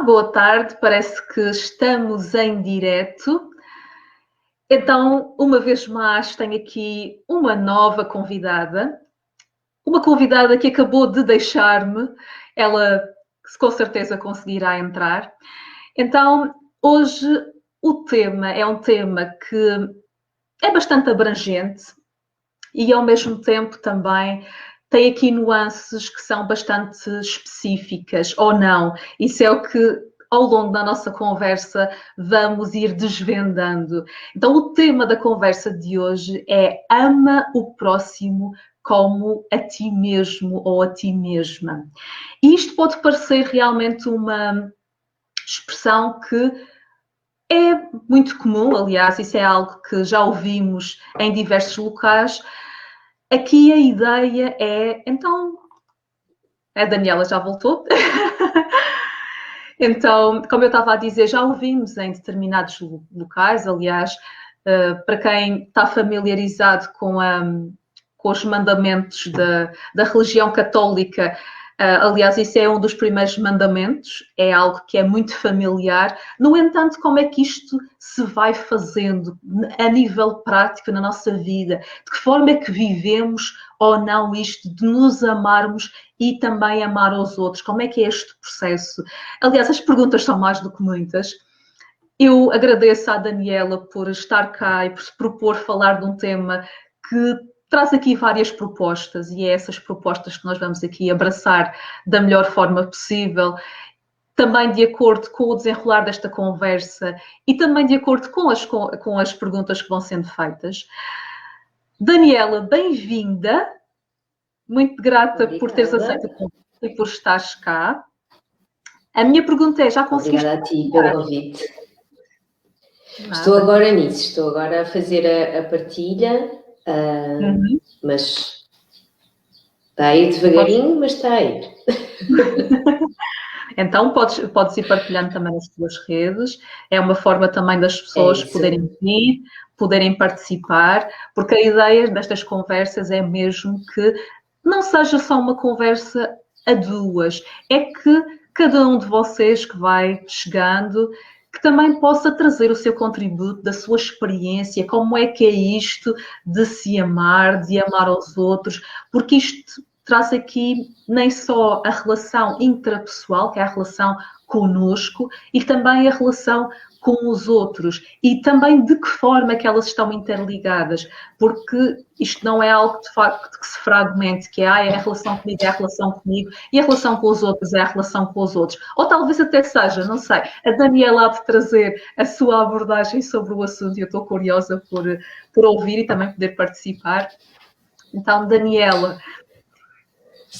boa tarde, parece que estamos em direto. Então, uma vez mais, tenho aqui uma nova convidada. Uma convidada que acabou de deixar-me. Ela com certeza conseguirá entrar. Então, hoje o tema é um tema que é bastante abrangente e ao mesmo tempo também tem aqui nuances que são bastante específicas ou não. Isso é o que ao longo da nossa conversa vamos ir desvendando. Então o tema da conversa de hoje é ama o próximo como a ti mesmo ou a ti mesma. E isto pode parecer realmente uma expressão que é muito comum, aliás, isso é algo que já ouvimos em diversos locais. Aqui a ideia é, então, a Daniela já voltou. Então, como eu estava a dizer, já ouvimos em determinados locais, aliás, para quem está familiarizado com os mandamentos da religião católica, aliás, isso é um dos primeiros mandamentos, é algo que é muito familiar. No entanto, como é que isto se vai fazendo a nível prático na nossa vida? De que forma é que vivemos ou não isto de nos amarmos e também amar aos outros? Como é que é este processo? Aliás, as perguntas são mais do que muitas. Eu agradeço à Daniela por estar cá e por se propor falar de um tema que traz aqui várias propostas e é essas propostas que nós vamos aqui abraçar da melhor forma possível, também de acordo com o desenrolar desta conversa e também de acordo com as perguntas que vão sendo feitas. Daniela, bem-vinda. Muito grata por teres aceito o convite e por estares cá. A minha pergunta é, já conseguiste... Obrigada a ti pelo convite. Nada. Estou agora nisso, estou agora a fazer a partilha, mas está a ir devagarinho, mas está a ir. Então podes ir partilhando também nas tuas redes, é uma forma também das pessoas poderem vir, poderem participar, porque a ideia destas conversas é mesmo que não seja só uma conversa a duas, é que cada um de vocês que vai chegando, que também possa trazer o seu contributo da sua experiência, como é que é isto de se amar, de amar aos outros, porque isto traz aqui nem só a relação intrapessoal, que é a relação conosco, e também a relação com os outros, e também de que forma é que elas estão interligadas, porque isto não é algo de facto que se fragmente, que é a relação comigo é a relação comigo, e a relação com os outros é a relação com os outros. Ou talvez até seja, não sei, a Daniela há de trazer a sua abordagem sobre o assunto, e eu estou curiosa por ouvir e também poder participar. Então, Daniela,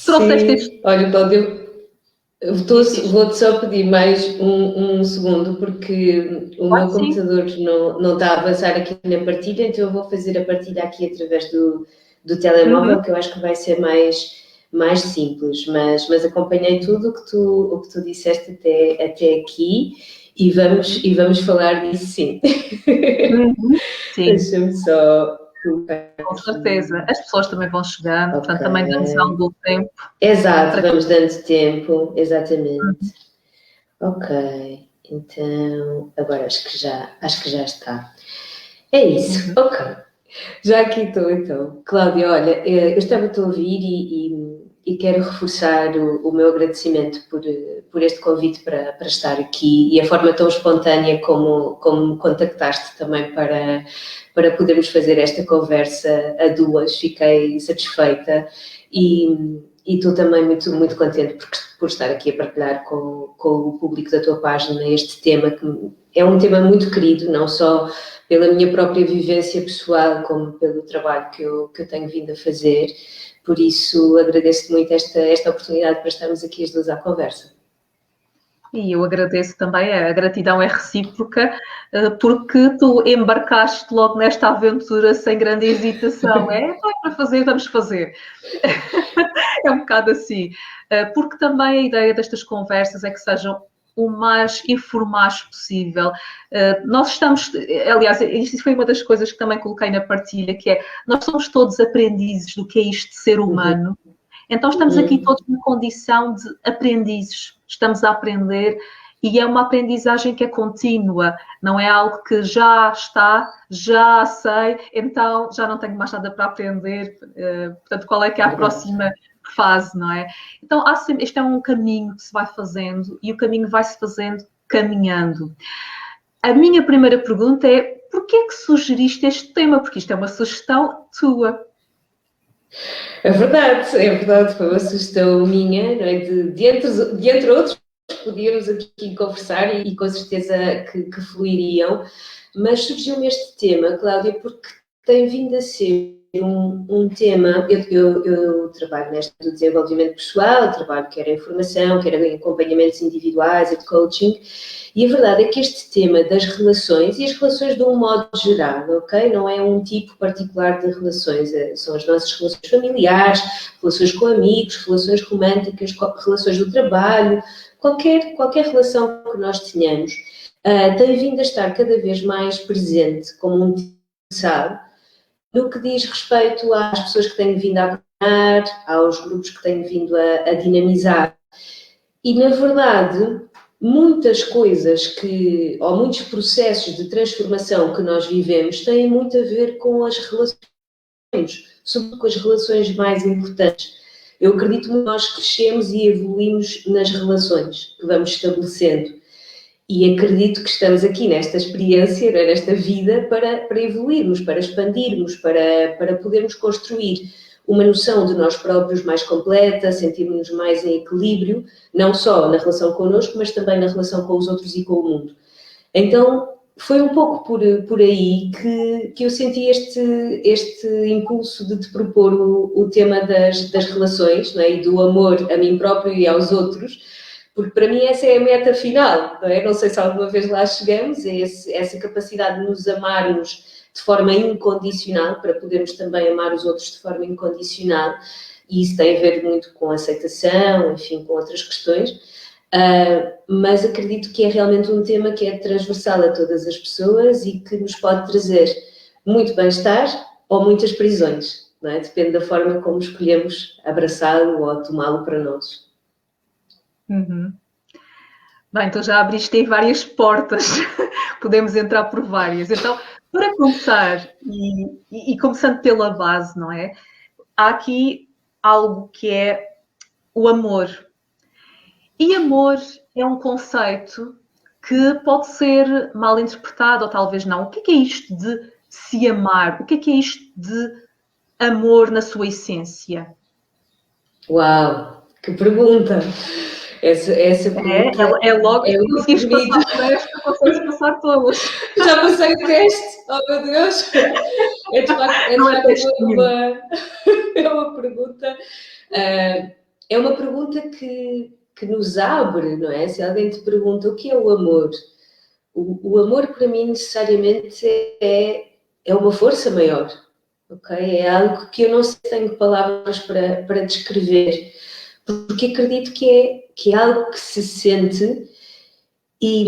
trouxeste este... Olha, Cláudio, vou-te só pedir mais um segundo, porque o meu computador não está a avançar aqui na partilha, então eu vou fazer a partilha aqui através do telemóvel, que eu acho que vai ser mais simples, mas acompanhei tudo o que tu disseste até aqui e vamos falar disso sim. Sim. Deixa-me só... Com certeza. As pessoas também vão chegando, portanto também damos algum tempo. Exato, vamos dando tempo, exatamente. Ok, então agora acho que já está. É isso, ok. Já aqui estou então. Cláudia, olha, eu estava-te a ouvir e quero reforçar o meu agradecimento por este convite para estar aqui e a forma tão espontânea como me contactaste também para podermos fazer esta conversa a duas. Fiquei satisfeita e estou também muito, muito contente por estar aqui a partilhar com o público da tua página este tema, que é um tema muito querido, não só pela minha própria vivência pessoal, como pelo trabalho que eu tenho vindo a fazer. Por isso, agradeço muito esta oportunidade para estarmos aqui as duas à conversa. E eu agradeço também, a gratidão é recíproca, porque tu embarcaste logo nesta aventura sem grande hesitação. Vai para fazer, vamos fazer. É um bocado assim. Porque também a ideia destas conversas é que sejam o mais informais possível. Nós estamos, aliás, isto foi uma das coisas que também coloquei na partilha, que é, nós somos todos aprendizes do que é isto de ser humano. Então estamos aqui todos na condição de aprendizes, estamos a aprender e é uma aprendizagem que é contínua, não é algo que já está, já sei, então já não tenho mais nada para aprender, portanto, qual é que é a próxima fase, não é? Então, este é um caminho que se vai fazendo e o caminho vai-se fazendo caminhando. A minha primeira pergunta é, porquê é que sugeriste este tema? Porque isto é uma sugestão tua. É verdade, foi uma sugestão minha, não é? De entre outros, podíamos aqui conversar e com certeza que fluiriam, mas surgiu-me este tema, Cláudia, porque tem vindo a ser um tema. Eu trabalho neste do desenvolvimento pessoal, trabalho quer em formação, quer em acompanhamentos individuais e de coaching, e a verdade é que este tema das relações, e as relações de um modo geral, ok? Não é um tipo particular de relações, são as nossas relações familiares, relações com amigos, relações românticas, relações do trabalho, qualquer relação que nós tenhamos, tem vindo a estar cada vez mais presente como um tipo, sabe? No que diz respeito às pessoas que têm vindo a acompanhar, aos grupos que têm vindo a dinamizar. E, na verdade, muitas coisas ou muitos processos de transformação que nós vivemos têm muito a ver com as relações, sobretudo com as relações mais importantes. Eu acredito que nós crescemos e evoluímos nas relações que vamos estabelecendo. E acredito que estamos aqui nesta experiência, nesta vida, para evoluirmos, para expandirmos, para podermos construir uma noção de nós próprios mais completa, sentirmos mais em equilíbrio, não só na relação connosco, mas também na relação com os outros e com o mundo. Então, foi um pouco por aí que eu senti este impulso de te propor o tema das relações, não é? E do amor a mim próprio e aos outros, porque para mim essa é a meta final, não é? Não sei se alguma vez lá chegamos, é essa capacidade de nos amarmos de forma incondicional, para podermos também amar os outros de forma incondicional, e isso tem a ver muito com aceitação, enfim, com outras questões, mas acredito que é realmente um tema que é transversal a todas as pessoas e que nos pode trazer muito bem-estar ou muitas prisões, não é? Depende da forma como escolhemos abraçá-lo ou tomá-lo para nós. Uhum. Bem, então já abriste aí várias portas, podemos entrar por várias. Então, para começar, e começando pela base, não é? Há aqui algo que é o amor. E amor é um conceito que pode ser mal interpretado ou talvez não. O que é isto de se amar? O que é isto de amor na sua essência? Uau, que pergunta! Essa pergunta É logo, se muito conseguires bonita. passar por esta, consegues passar todas. Já passei o teste, oh meu Deus! É de facto uma pergunta. É uma pergunta que nos abre, não é? Se alguém te pergunta o que é o amor, o amor para mim necessariamente é uma força maior, ok? É algo que eu não sei se tenho palavras para descrever, porque acredito que é algo que se sente e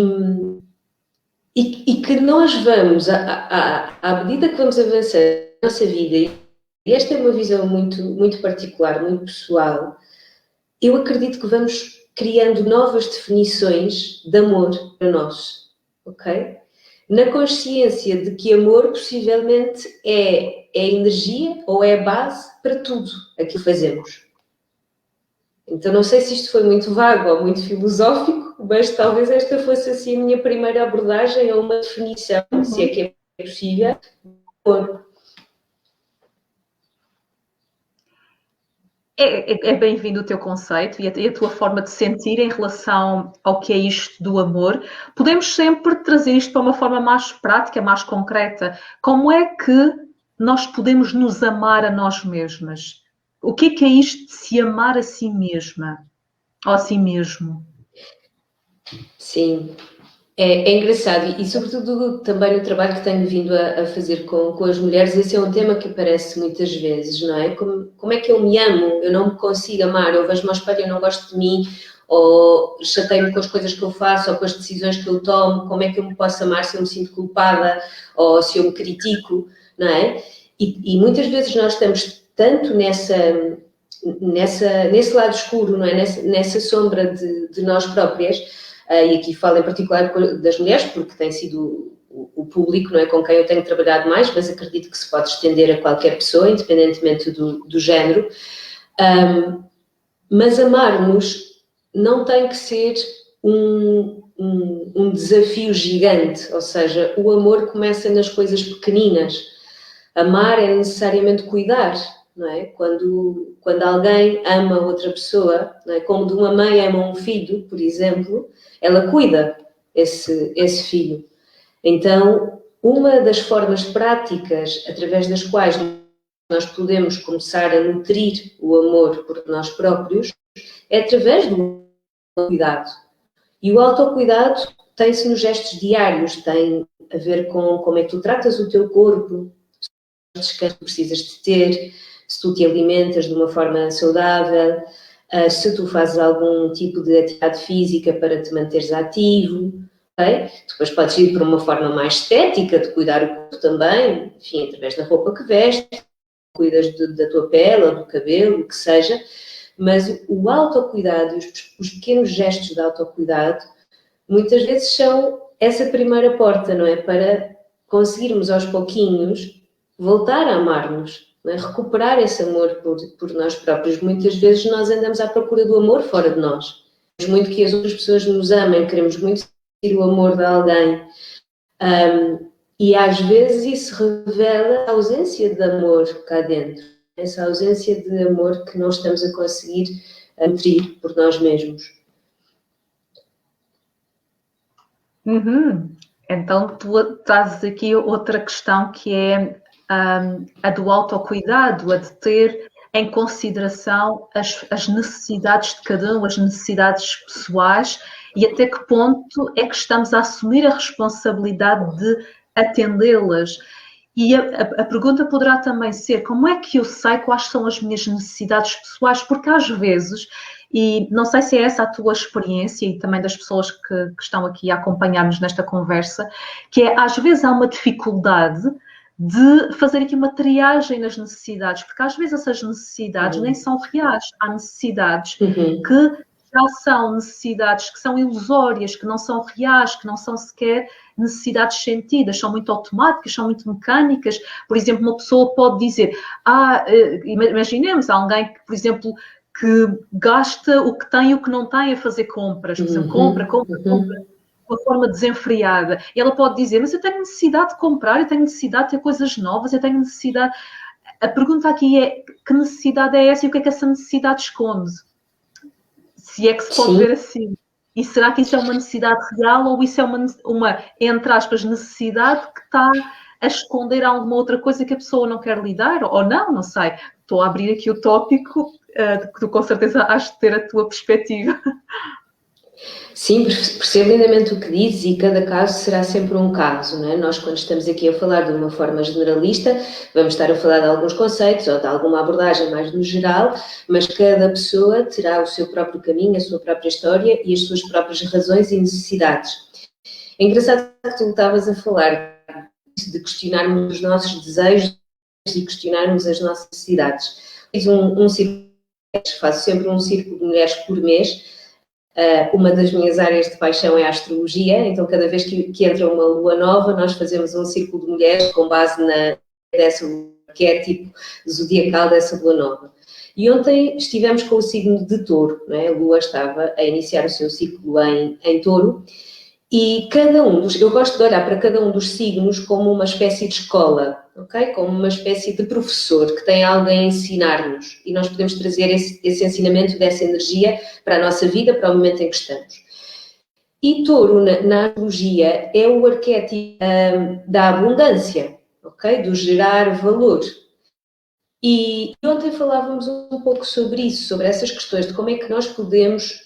que nós vamos, à medida que vamos avançando na nossa vida, e esta é uma visão muito, muito particular, muito pessoal, eu acredito que vamos criando novas definições de amor para nós, ok? Na consciência de que amor possivelmente é energia ou é a base para tudo aquilo que fazemos. Então não sei se isto foi muito vago ou muito filosófico, mas talvez esta fosse assim a minha primeira abordagem a uma definição, se é que é possível, É bem-vindo o teu conceito e a tua forma de sentir em relação ao que é isto do amor. Podemos sempre trazer isto para uma forma mais prática, mais concreta. Como é que nós podemos nos amar a nós mesmas? O que é isto de se amar a si mesma? Ou a si mesmo? Sim, é engraçado e sobretudo também no trabalho que tenho vindo a fazer com as mulheres, esse é um tema que aparece muitas vezes, não é? Como é que eu me amo? Eu não me consigo amar, eu vejo-me ao espelho e eu não gosto de mim, ou chateio-me com as coisas que eu faço, ou com as decisões que eu tomo, como é que eu me posso amar se eu me sinto culpada, ou se eu me critico, não é? E muitas vezes nós estamos tanto nesse lado escuro, não é? Nessa sombra de nós próprias, e aqui falo em particular das mulheres, porque tem sido o público, não é, com quem eu tenho trabalhado mais, mas acredito que se pode estender a qualquer pessoa, independentemente do género. Mas amar-nos não tem que ser um desafio gigante, ou seja, o amor começa nas coisas pequeninas. Amar é necessariamente cuidar, não é? Quando alguém ama outra pessoa, não é? Como de uma mãe ama um filho, por exemplo, ela cuida esse filho. Então, uma das formas práticas através das quais nós podemos começar a nutrir o amor por nós próprios é através do cuidado. E o autocuidado tem-se nos gestos diários, tem a ver com como é que tu tratas o teu corpo, o descanso que precisas de ter, se tu te alimentas de uma forma saudável, se tu fazes algum tipo de atividade física para te manteres ativo. Okay? Depois podes ir para uma forma mais estética de cuidar o corpo também, enfim, através da roupa que vestes, cuidas da tua pele ou do cabelo, o que seja, mas o autocuidado e os pequenos gestos de autocuidado muitas vezes são essa primeira porta, não é? Para conseguirmos aos pouquinhos voltar a amar-nos, não é? Recuperar esse amor por nós próprios. Muitas vezes nós andamos à procura do amor fora de nós. Queremos muito que as outras pessoas nos amem, queremos muito sentir o amor de alguém. E às vezes isso revela a ausência de amor cá dentro. Essa ausência de amor que não estamos a conseguir nutrir por nós mesmos. Então, tu trazes aqui outra questão que é a do autocuidado, a de ter em consideração as necessidades de cada um, as necessidades pessoais e até que ponto é que estamos a assumir a responsabilidade de atendê-las. E a pergunta poderá também ser, como é que eu sei quais são as minhas necessidades pessoais? Porque às vezes, e não sei se é essa a tua experiência e também das pessoas que estão aqui a acompanhar-nos nesta conversa, que é, às vezes há uma dificuldade de fazer aqui uma triagem nas necessidades, porque às vezes essas necessidades nem são reais. Há necessidades que já são necessidades que são ilusórias, que não são reais, que não são sequer necessidades sentidas, são muito automáticas, são muito mecânicas. Por exemplo, uma pessoa pode dizer, imaginemos alguém que, por exemplo, que gasta o que tem e o que não tem a fazer compras, por exemplo, compra, de uma forma desenfreada. E ela pode dizer, mas eu tenho necessidade de comprar, eu tenho necessidade de ter coisas novas, eu tenho necessidade... A pergunta aqui é, que necessidade é essa e o que é que essa necessidade esconde? Se é que se pode ver assim. E será que isso é uma necessidade real ou isso é uma entre aspas, necessidade que está a esconder alguma outra coisa que a pessoa não quer lidar? Ou não sei. Estou a abrir aqui o tópico, que tu com certeza has de ter a tua perspectiva. Sim, percebo lindamente o que dizes e cada caso será sempre um caso, não é? Nós, quando estamos aqui a falar de uma forma generalista, vamos estar a falar de alguns conceitos ou de alguma abordagem mais no geral, mas cada pessoa terá o seu próprio caminho, a sua própria história e as suas próprias razões e necessidades. É engraçado que tu estavas a falar de questionarmos os nossos desejos e questionarmos as nossas necessidades. Fiz um círculo, faço sempre um círculo de mulheres por mês. Uma das minhas áreas de paixão é a astrologia, então cada vez que entra uma lua nova nós fazemos um círculo de mulheres com base dessa arquétipo zodiacal dessa lua nova. E ontem estivemos com o signo de Touro, não é? A lua estava a iniciar o seu ciclo em Touro e eu gosto de olhar para cada um dos signos como uma espécie de escola, ok? Como uma espécie de professor que tem alguém a ensinar-nos e nós podemos trazer esse ensinamento dessa energia para a nossa vida, para o momento em que estamos. E Touro, na astrologia, é o arquétipo da abundância, ok? Do gerar valor. E ontem falávamos um pouco sobre isso, sobre essas questões de como é que nós podemos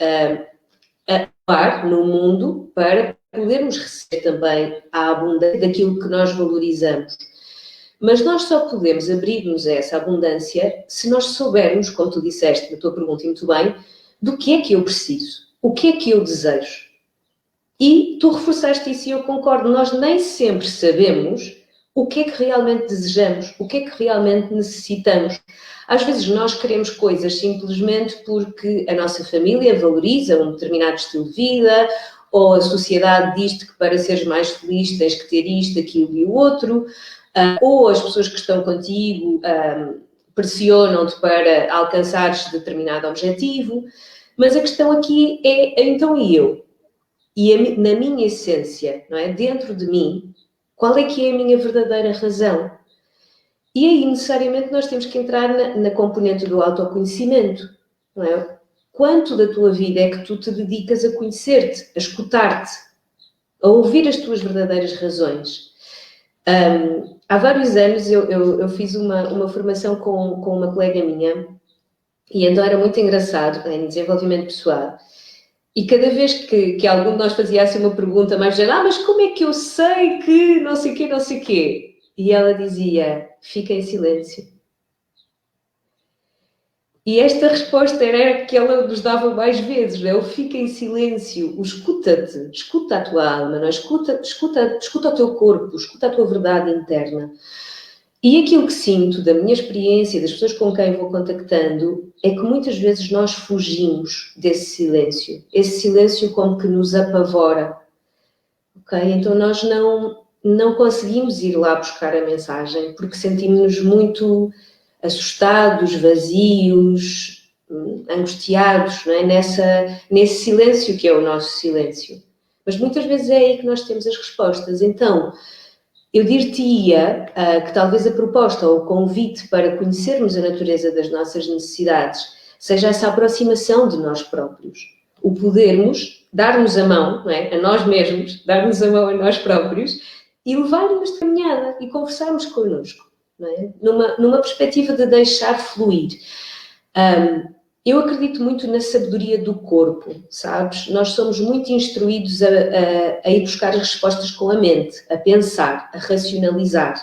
atuar no mundo para podermos receber também a abundância daquilo que nós valorizamos. Mas nós só podemos abrir-nos a essa abundância se nós soubermos, como tu disseste na tua pergunta e muito bem, do que é que eu preciso, o que é que eu desejo. E tu reforçaste isso e eu concordo, nós nem sempre sabemos o que é que realmente desejamos, o que é que realmente necessitamos. Às vezes nós queremos coisas simplesmente porque a nossa família valoriza um determinado estilo de vida ou a sociedade diz-te que para seres mais feliz tens que ter isto, aquilo e o outro, ou as pessoas que estão contigo pressionam-te para alcançares determinado objetivo, mas a questão aqui é, então e eu? E na minha essência, não é? Dentro de mim, qual é que é a minha verdadeira razão? E aí, necessariamente, nós temos que entrar na componente do autoconhecimento, não é? Quanto da tua vida é que tu te dedicas a conhecer-te, a escutar-te, a ouvir as tuas verdadeiras razões? Há vários anos eu fiz uma formação com uma colega minha e então era muito engraçado em desenvolvimento pessoal. E cada vez que algum de nós fazia assim uma pergunta mais geral, mas como é que eu sei que não sei o quê, não sei o quê? E ela dizia, fica em silêncio. E esta resposta era a que ela nos dava mais vezes, não é? O fica em silêncio, o escuta-te, escuta a tua alma, não é? Escuta o teu corpo, escuta a tua verdade interna. E aquilo que sinto da minha experiência, das pessoas com quem vou contactando, é que muitas vezes nós fugimos desse silêncio. Esse silêncio como que nos apavora. Ok? Então nós não conseguimos ir lá buscar a mensagem porque sentimos-nos muito assustados, vazios, angustiados, não é? Nesse silêncio que é o nosso silêncio. Mas muitas vezes é aí que nós temos as respostas. Então, eu dir-te-ia que talvez a proposta ou o convite para conhecermos a natureza das nossas necessidades seja essa aproximação de nós próprios. O podermos dar-nos a mão, não é? A nós mesmos, dar-nos a mão a nós próprios e levar-nos de caminhada e conversarmos connosco, não é? Numa perspectiva de deixar fluir. Eu acredito muito na sabedoria do corpo, sabes? Nós somos muito instruídos a ir buscar as respostas com a mente, a pensar, a racionalizar.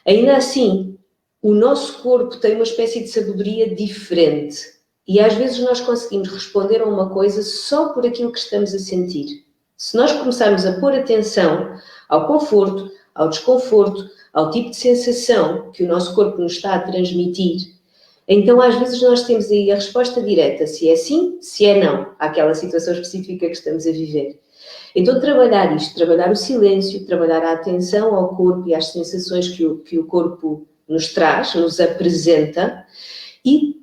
Ainda assim, o nosso corpo tem uma espécie de sabedoria diferente e às vezes nós conseguimos responder a uma coisa só por aquilo que estamos a sentir. Se nós começarmos a pôr atenção ao conforto, ao desconforto, ao tipo de sensação que o nosso corpo nos está a transmitir, então, às vezes, nós temos aí a resposta direta, se é sim, se é não, àquela situação específica que estamos a viver. Então, trabalhar isto, trabalhar o silêncio, trabalhar a atenção ao corpo e às sensações que o corpo nos traz, nos apresenta, e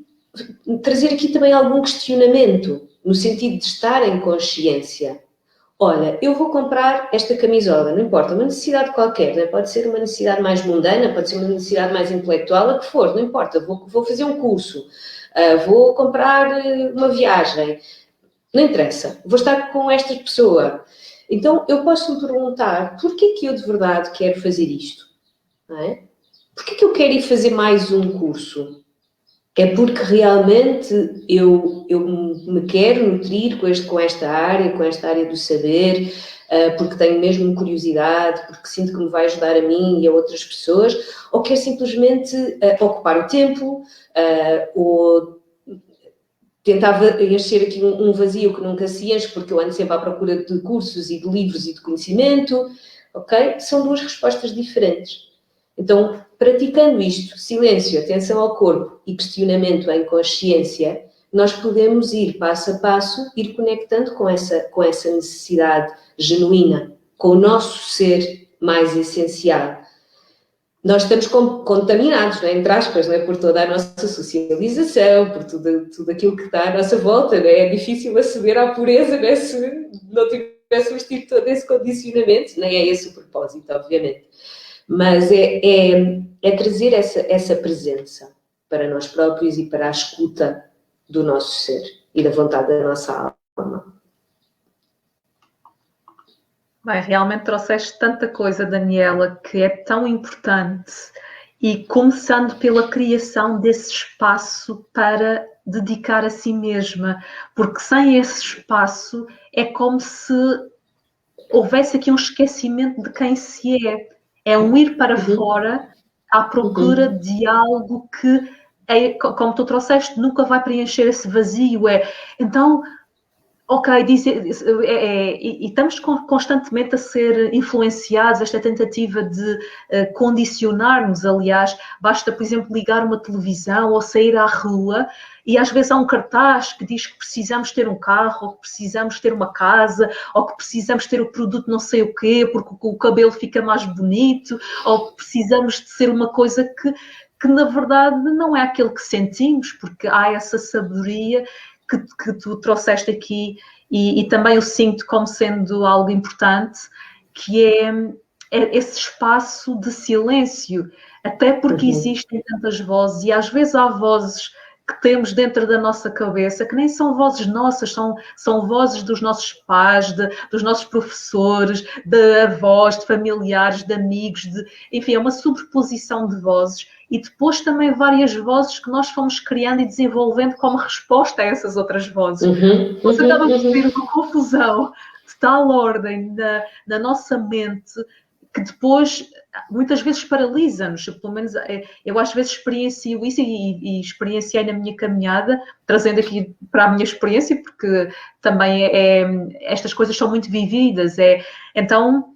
trazer aqui também algum questionamento, no sentido de estar em consciência. Olha, eu vou comprar esta camisola, não importa, uma necessidade qualquer, né? Pode ser uma necessidade mais mundana, pode ser uma necessidade mais intelectual, a que for, não importa, vou fazer um curso, vou comprar uma viagem, não interessa, vou estar com esta pessoa. Então, eu posso me perguntar, porquê que eu de verdade quero fazer isto? Não é? Porquê que eu quero ir fazer mais um curso? É porque realmente eu me quero nutrir com esta área do saber, porque tenho mesmo curiosidade, porque sinto que me vai ajudar a mim e a outras pessoas, ou quero simplesmente ocupar o tempo, ou tentava encher aqui um vazio que nunca se enche, porque eu ando sempre à procura de cursos e de livros e de conhecimento, ok? São duas respostas diferentes. Então, praticando isto, silêncio, atenção ao corpo e questionamento em consciência, nós podemos ir passo a passo, ir conectando com essa necessidade genuína, com o nosso ser mais essencial. Nós estamos contaminados, não é? Entre aspas, não é? Por toda a nossa socialização, por tudo aquilo que está à nossa volta. Não é? É difícil aceder à pureza, não é? Se não tivéssemos tido todo esse condicionamento. Nem é esse o propósito, obviamente. Mas é trazer essa presença para nós próprios e para a escuta do nosso ser e da vontade da nossa alma. Bem, realmente trouxeste tanta coisa, Daniela, que é tão importante, e começando pela criação desse espaço para dedicar a si mesma, porque sem esse espaço é como se houvesse aqui um esquecimento de quem se é. É um ir para fora à procura de algo que, como tu trouxeste, nunca vai preencher esse vazio. Então, ok, e estamos constantemente a ser influenciados, esta tentativa de condicionar-nos, aliás, basta, por exemplo, ligar uma televisão ou sair à rua e às vezes há um cartaz que diz que precisamos ter um carro, ou que precisamos ter uma casa, ou que precisamos ter o produto não sei o quê, porque o cabelo fica mais bonito, ou que precisamos de ser uma coisa que na verdade não é aquilo que sentimos, porque há essa sabedoria que tu trouxeste aqui e também eu sinto como sendo algo importante, que é esse espaço de silêncio, até porque existem tantas vozes e às vezes há vozes que temos dentro da nossa cabeça que nem são vozes nossas, são vozes dos nossos pais, dos nossos professores, de avós, de familiares, de amigos, enfim, é uma sobreposição de vozes e depois também várias vozes que nós fomos criando e desenvolvendo como resposta a essas outras vozes. Mas acaba por ter uma confusão de tal ordem na nossa mente que depois muitas vezes paralisa-nos, pelo menos eu às vezes experiencio isso e experienciei na minha caminhada, trazendo aqui para a minha experiência, porque também estas coisas são muito vividas, então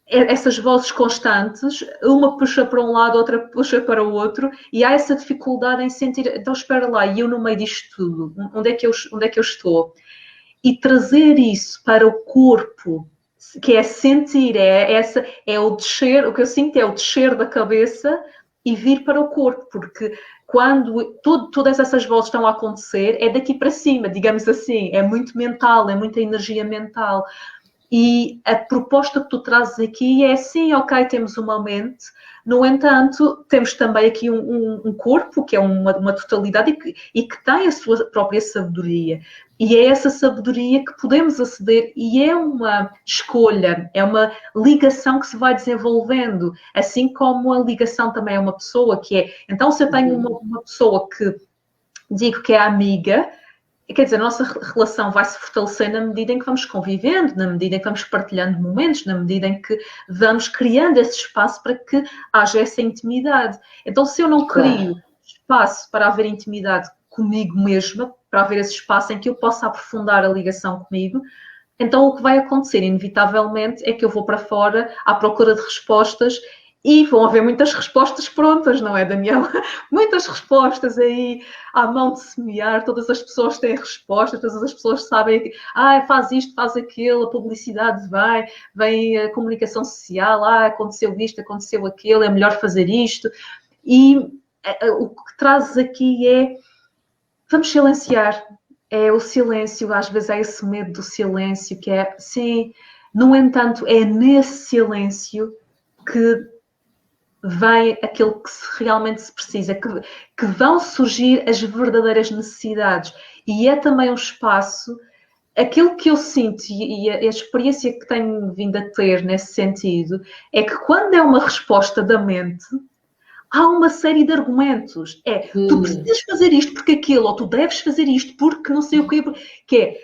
essas vozes constantes, uma puxa para um lado, outra puxa para o outro, e há essa dificuldade em sentir, então espera lá, e eu no meio disto tudo, onde é que eu estou? E trazer isso para o corpo, que é sentir, é o descer, o que eu sinto é o descer da cabeça e vir para o corpo, porque quando todas essas vozes estão a acontecer, é daqui para cima, digamos assim, é muito mental, é muita energia mental. E a proposta que tu trazes aqui é sim, ok, temos uma mente, no entanto, temos também aqui um corpo, que é uma totalidade e que tem a sua própria sabedoria. E é essa sabedoria que podemos aceder e é uma escolha, é uma ligação que se vai desenvolvendo, assim como a ligação também é uma pessoa que é... Então, se eu tenho uma pessoa que digo que é amiga, quer dizer, a nossa relação vai se fortalecer na medida em que vamos convivendo, na medida em que vamos partilhando momentos, na medida em que vamos criando esse espaço para que haja essa intimidade. Então, se eu não crio espaço para haver intimidade comigo mesma, para haver esse espaço em que eu possa aprofundar a ligação comigo, então o que vai acontecer, inevitavelmente, é que eu vou para fora à procura de respostas e vão haver muitas respostas prontas, não é, Daniel? Muitas respostas aí à mão de semear, todas as pessoas têm respostas, todas as pessoas sabem que faz isto, faz aquilo, a publicidade vem a comunicação social, aconteceu isto, aconteceu aquilo, é melhor fazer isto. E o que trazes aqui vamos silenciar. É o silêncio, às vezes há esse medo do silêncio, que é, sim, no entanto, é nesse silêncio que vem aquilo que realmente se precisa, que vão surgir as verdadeiras necessidades. E é também um espaço, aquilo que eu sinto e a experiência que tenho vindo a ter nesse sentido, é que quando é uma resposta da mente, há uma série de argumentos. Tu precisas fazer isto porque aquilo, ou tu deves fazer isto porque não sei o quê,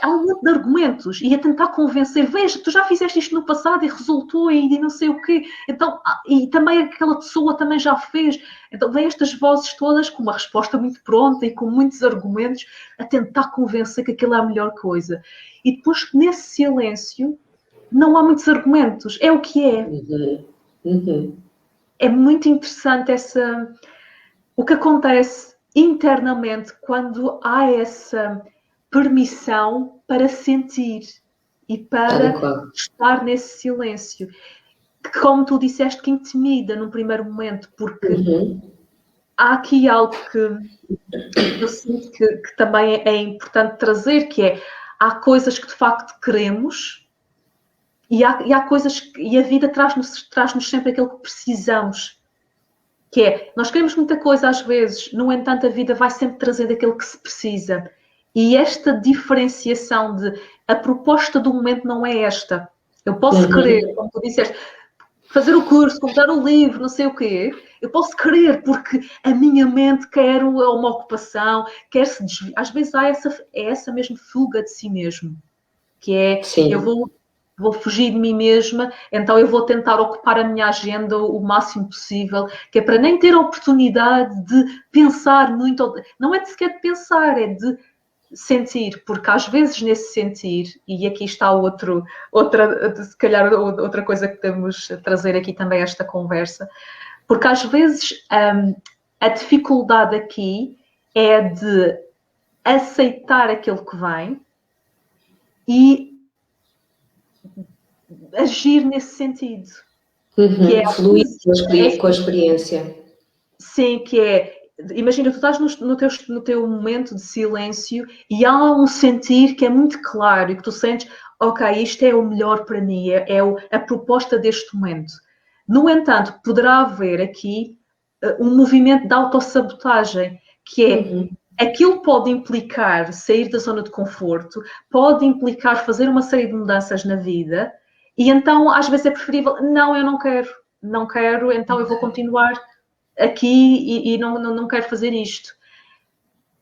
há um monte de argumentos e a tentar convencer, veja, tu já fizeste isto no passado e resultou e não sei o quê, então, e também aquela pessoa também já fez, então vem estas vozes todas com uma resposta muito pronta e com muitos argumentos a tentar convencer que aquilo é a melhor coisa. E depois, nesse silêncio, não há muitos argumentos, é o que é. É muito interessante o que acontece internamente quando há essa permissão para sentir e para estar nesse silêncio. Que, como tu disseste, que intimida num primeiro momento, porque há aqui algo que eu sinto que também é importante trazer, que há coisas que de facto queremos e há coisas e a vida traz-nos sempre aquilo que precisamos. Que nós queremos muita coisa às vezes, no entanto a vida vai sempre trazendo aquilo que se precisa. E esta diferenciação de a proposta do momento não é esta. Eu posso querer, como tu disseste, fazer o curso, comprar o livro, não sei o quê. Eu posso querer porque a minha mente quer uma ocupação, quer se desviar. Às vezes há essa mesmo fuga de si mesmo. Que eu vou fugir de mim mesma, então eu vou tentar ocupar a minha agenda o máximo possível, que é para nem ter a oportunidade de pensar muito. Não é de sequer de pensar, é de sentir, porque às vezes nesse sentir, e aqui está se calhar outra coisa que podemos trazer aqui também a esta conversa, porque às vezes a dificuldade aqui é de aceitar aquilo que vem e agir nesse sentido. Que é fluir com a experiência. Sim, que é, imagina, tu estás no teu momento de silêncio e há um sentir que é muito claro e que tu sentes, ok, isto é o melhor para mim, é a proposta deste momento. No entanto, poderá haver aqui um movimento de autossabotagem, que é, aquilo pode implicar sair da zona de conforto, pode implicar fazer uma série de mudanças na vida, e então às vezes é preferível, não, eu não quero, então eu vou continuar aqui e não quero fazer isto.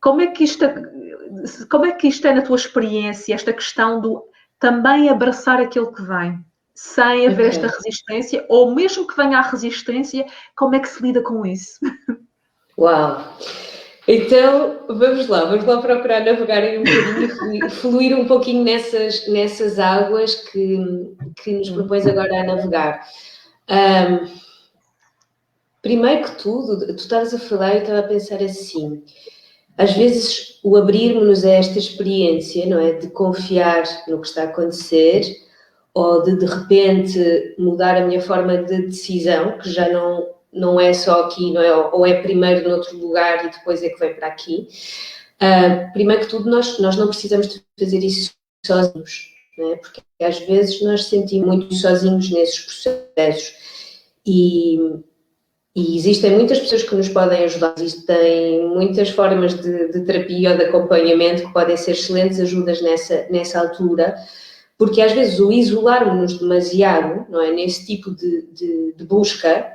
Como é que isto é na tua experiência, esta questão do também abraçar aquilo que vem, sem haver esta resistência, ou mesmo que venha a resistência, como é que se lida com isso? Uau! Então, vamos lá procurar navegar um bocadinho, fluir um pouquinho nessas águas que nos propões agora a navegar. Primeiro que tudo, tu estavas a falar e eu estava a pensar assim, às vezes o abrirmos-nos a esta experiência, não é? De confiar no que está a acontecer, ou de repente mudar a minha forma de decisão, que já não é só aqui, não é? Ou é primeiro noutro lugar e depois é que vem para aqui. Primeiro que tudo, nós não precisamos de fazer isso sozinhos, não é? Porque às vezes nós sentimos muito sozinhos nesses processos e existem muitas pessoas que nos podem ajudar, existem muitas formas de terapia ou de acompanhamento que podem ser excelentes ajudas nessa altura, porque às vezes o isolarmos-nos demasiado, não é, nesse tipo de busca,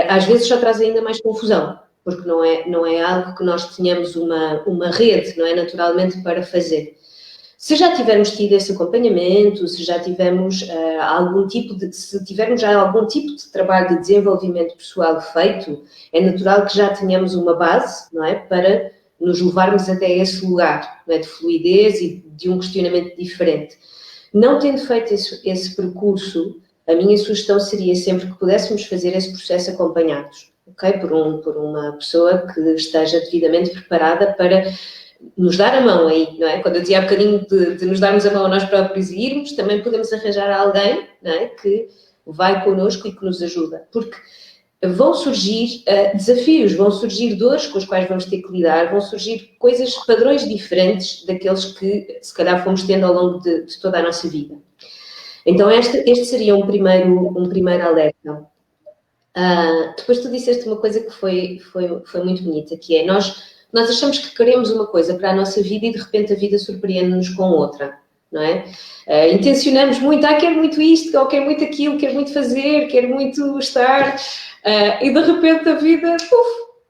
às vezes só traz ainda mais confusão, porque não é algo que nós tenhamos uma rede, não é, naturalmente para fazer. Se já tivermos tido esse acompanhamento, se já tivermos se tivermos já algum tipo de trabalho de desenvolvimento pessoal feito, é natural que já tenhamos uma base, não é, para nos levarmos até esse lugar, não é, de fluidez e de um questionamento diferente. Não tendo feito esse percurso, a minha sugestão seria sempre que pudéssemos fazer esse processo acompanhados, ok? Por uma pessoa que esteja devidamente preparada para nos dar a mão aí, não é? Quando eu dizia há bocadinho de nos darmos a mão a nós próprios e irmos, também podemos arranjar alguém, não é? Que vai connosco e que nos ajuda, porque vão surgir desafios, vão surgir dores com as quais vamos ter que lidar, vão surgir coisas, padrões diferentes daqueles que se calhar fomos tendo ao longo de toda a nossa vida. Então este seria um primeiro alerta. Depois tu disseste uma coisa que foi muito bonita, que é nós achamos que queremos uma coisa para a nossa vida e de repente a vida surpreende-nos com outra, não é? Intencionamos muito, quero muito isto, ou quero muito aquilo, quero muito fazer, quero muito estar, e de repente a vida,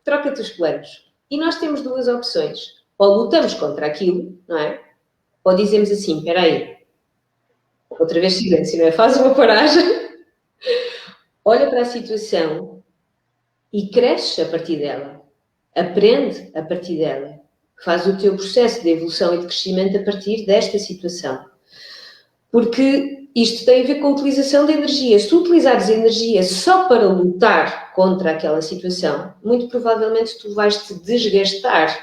troca-te os planos. E nós temos duas opções, ou lutamos contra aquilo, não é? Ou dizemos assim, espera aí, outra vez silêncio, não é? Faz uma paragem, olha para a situação e cresce a partir dela. Aprende a partir dela. Faz o teu processo de evolução e de crescimento a partir desta situação. Porque isto tem a ver com a utilização de energia. Se tu utilizares energia só para lutar contra aquela situação, muito provavelmente tu vais-te desgastar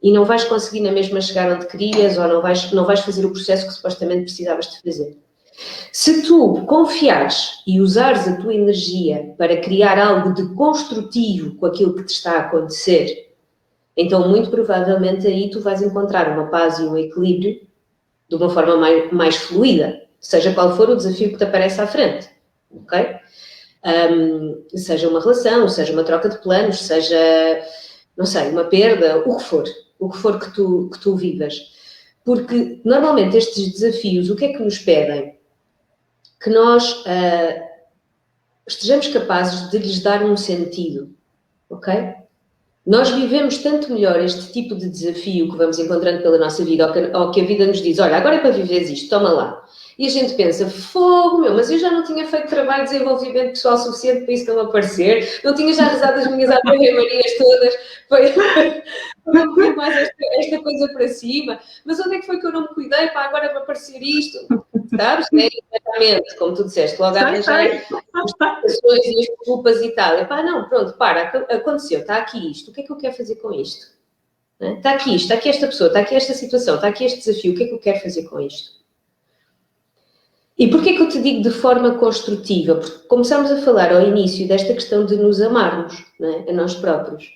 e não vais conseguir na mesma chegar onde querias ou não vais fazer o processo que supostamente precisavas de fazer. Se tu confiares e usares a tua energia para criar algo de construtivo com aquilo que te está a acontecer, então muito provavelmente aí tu vais encontrar uma paz e um equilíbrio de uma forma mais fluida, seja qual for o desafio que te aparece à frente, ok? Seja uma relação, seja uma troca de planos, seja, não sei, uma perda, o que for que tu vivas. Porque normalmente estes desafios, o que é que nos pedem? Que nós estejamos capazes de lhes dar um sentido, ok? Nós vivemos tanto melhor este tipo de desafio que vamos encontrando pela nossa vida, ou que a vida nos diz, olha, agora é para viveres isto, toma lá. E a gente pensa, fogo, mas eu já não tinha feito trabalho de desenvolvimento pessoal suficiente para isso não aparecer, não tinha já rezado as minhas Ave Marias todas não quero mais esta coisa para cima, mas onde é que foi que eu não me cuidei para agora me aparecer isto? Sabes? É exatamente, como tu disseste, logo a arranjar as explicações e as desculpas e tal. E pá, não, pronto, para, aconteceu, está aqui isto, o que é que eu quero fazer com isto? Né? Está aqui isto, está aqui esta pessoa, está aqui esta situação, está aqui este desafio, o que é que eu quero fazer com isto? E porquê que eu te digo de forma construtiva? Porque começámos a falar ao início desta questão de nos amarmos, não é? A nós próprios.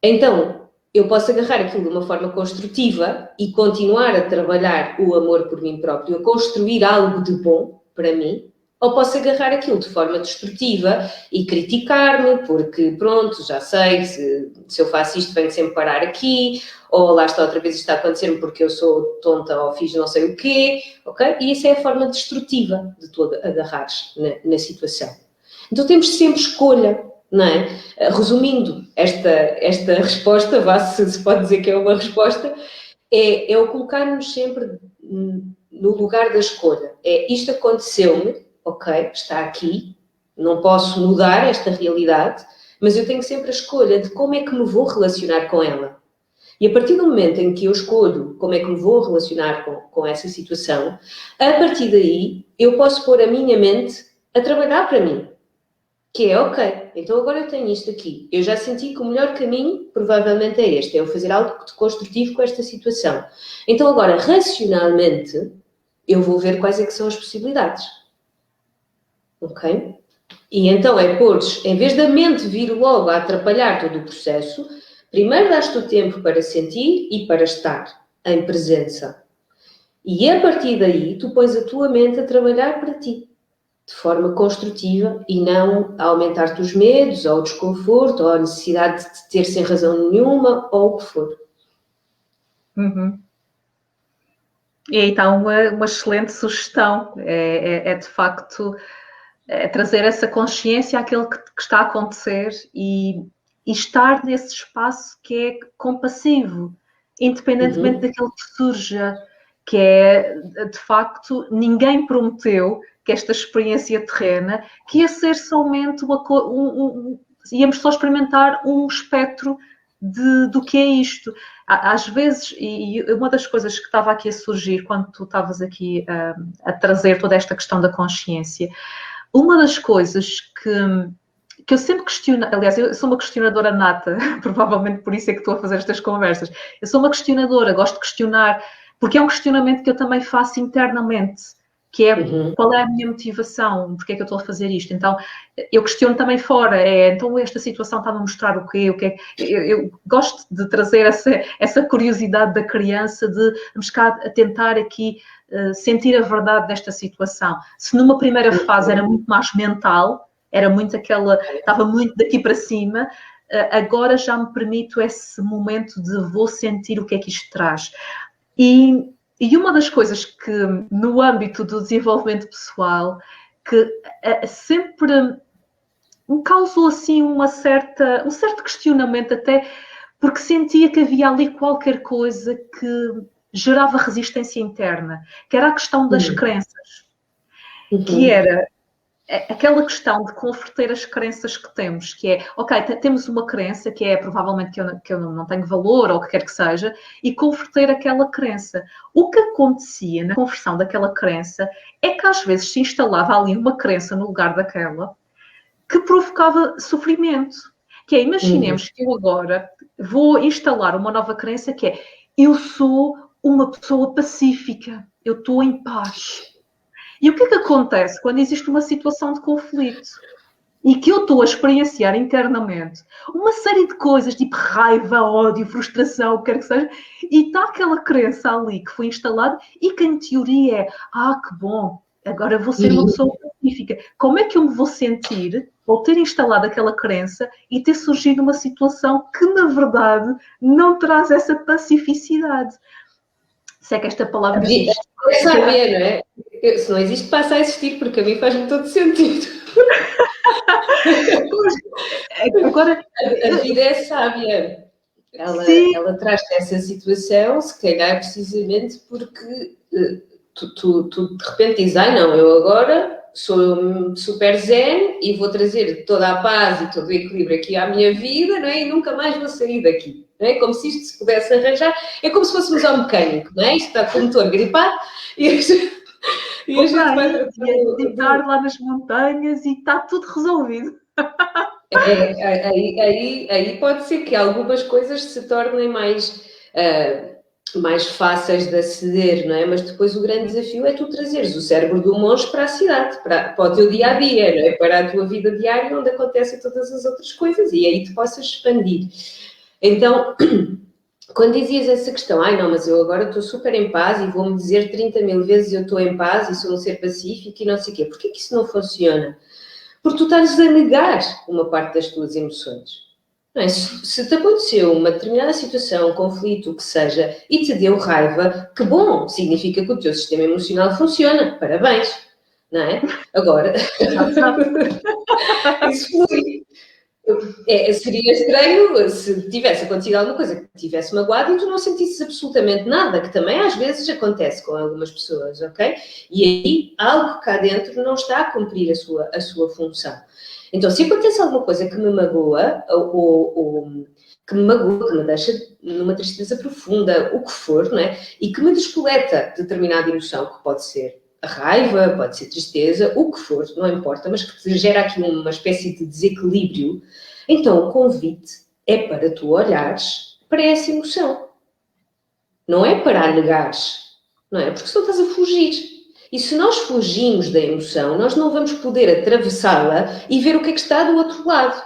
Então, eu posso agarrar aquilo de uma forma construtiva e continuar a trabalhar o amor por mim próprio, a construir algo de bom para mim, ou posso agarrar aquilo de forma destrutiva e criticar-me, porque pronto, já sei, se eu faço isto venho sempre parar aqui, ou lá está outra vez isto está a acontecer-me porque eu sou tonta ou fiz não sei o quê, ok? E isso é a forma destrutiva de tu agarrares na situação. Então temos sempre escolha, não é? Resumindo esta resposta, se pode dizer que é uma resposta, é o colocar-nos sempre no lugar da escolha. Isto aconteceu-me, ok, está aqui, não posso mudar esta realidade, mas eu tenho sempre a escolha de como é que me vou relacionar com ela. E a partir do momento em que eu escolho como é que me vou relacionar com essa situação, a partir daí eu posso pôr a minha mente a trabalhar para mim. Que é, ok, então agora eu tenho isto aqui. Eu já senti que o melhor caminho provavelmente é este, é eu fazer algo de construtivo com esta situação. Então agora, racionalmente, eu vou ver quais é que são as possibilidades. Ok? E então é pôr, em vez da mente vir logo a atrapalhar todo o processo, primeiro dás-te o tempo para sentir e para estar em presença. E a partir daí, tu pões a tua mente a trabalhar para ti, de forma construtiva e não a aumentar-te os medos, ou o desconforto, ou a necessidade de ter sem razão nenhuma, ou o que for. Uhum. E aí está uma excelente sugestão, é de facto trazer essa consciência àquilo que está a acontecer e estar nesse espaço que é compassivo, independentemente daquilo que surja, que é, de facto, ninguém prometeu que esta experiência terrena, que ia ser somente íamos só experimentar um espectro do que é isto. Às vezes, e uma das coisas que estava aqui a surgir quando tu estavas aqui a trazer toda esta questão da consciência, uma das coisas que eu sempre questiono, aliás, eu sou uma questionadora nata, provavelmente por isso é que estou a fazer estas conversas. Eu sou uma questionadora, gosto de questionar, porque é um questionamento que eu também faço internamente, que é qual é a minha motivação, porque é que eu estou a fazer isto. Então, eu questiono também fora, então esta situação está-me a mostrar o quê? Eu gosto de trazer essa curiosidade da criança, de me ficar a tentar aqui sentir a verdade desta situação. Se numa primeira fase era muito mais mental, era muito estava muito daqui para cima, agora já me permito esse momento de vou sentir o que é que isto traz. E uma das coisas que, no âmbito do desenvolvimento pessoal, que sempre me causou assim um certo questionamento até, porque sentia que havia ali qualquer coisa que gerava resistência interna, que era a questão das crenças, que era aquela questão de converter as crenças que temos, que é, ok, temos uma crença que é provavelmente que eu não tenho valor ou o que quer que seja, e converter aquela crença. O que acontecia na conversão daquela crença é que às vezes se instalava ali uma crença no lugar daquela que provocava sofrimento. Que é, imaginemos que eu agora vou instalar uma nova crença que é, eu sou uma pessoa pacífica, eu estou em paz. E o que é que acontece quando existe uma situação de conflito? E que eu estou a experienciar internamente uma série de coisas, tipo raiva, ódio, frustração, o que quer que seja, e está aquela crença ali que foi instalada e que em teoria é, que bom, agora vou ser uma pessoa pacífica. Como é que eu me vou sentir ao ter instalado aquela crença e ter surgido uma situação que, na verdade, não traz essa pacificidade? Se é que esta palavra existe. É saber, não é? Se não existe, passa a existir, porque a mim faz-me todo sentido. Agora, a vida é sábia. Ela traz-te essa situação, se calhar precisamente porque tu de repente dizes, não, eu agora sou super zen e vou trazer toda a paz e todo o equilíbrio aqui à minha vida, não é? E nunca mais vou sair daqui. não é? Como se isto se pudesse arranjar. É como se fôssemos ao mecânico, não é? Isto está com o motor gripado e a gente vai visitar lá nas montanhas e está tudo resolvido. Aí pode ser que algumas coisas se tornem mais fáceis de aceder, não é? Mas depois o grande desafio é tu trazeres o cérebro do monge para a cidade, para o teu dia-a-dia, não é? Para a tua vida diária, onde acontecem todas as outras coisas, e aí tu possas expandir. Então, quando dizias essa questão, não, mas eu agora estou super em paz e vou-me dizer 30 mil vezes eu estou em paz e sou um ser pacífico e não sei o quê, porquê que isso não funciona? Porque tu estás a negar uma parte das tuas emoções. Não é? Se te aconteceu uma determinada situação, um conflito, o que seja, e te deu raiva, que bom, significa que o teu sistema emocional funciona. Parabéns, não é? Agora, isso flui. Seria estranho se tivesse acontecido alguma coisa que te tivesse magoado e tu não sentisses absolutamente nada, que também às vezes acontece com algumas pessoas, ok? E aí algo cá dentro não está a cumprir a sua função. Então, se acontece alguma coisa que me magoa, ou que me deixa numa tristeza profunda, o que for, não é? E que me despoleta determinada emoção, que pode ser a raiva, pode ser tristeza, o que for, não importa, mas que te gera aqui uma espécie de desequilíbrio, então o convite é para tu olhares para essa emoção. Não é para a negares, não é? Porque senão estás a fugir. E se nós fugimos da emoção, nós não vamos poder atravessá-la e ver o que é que está do outro lado.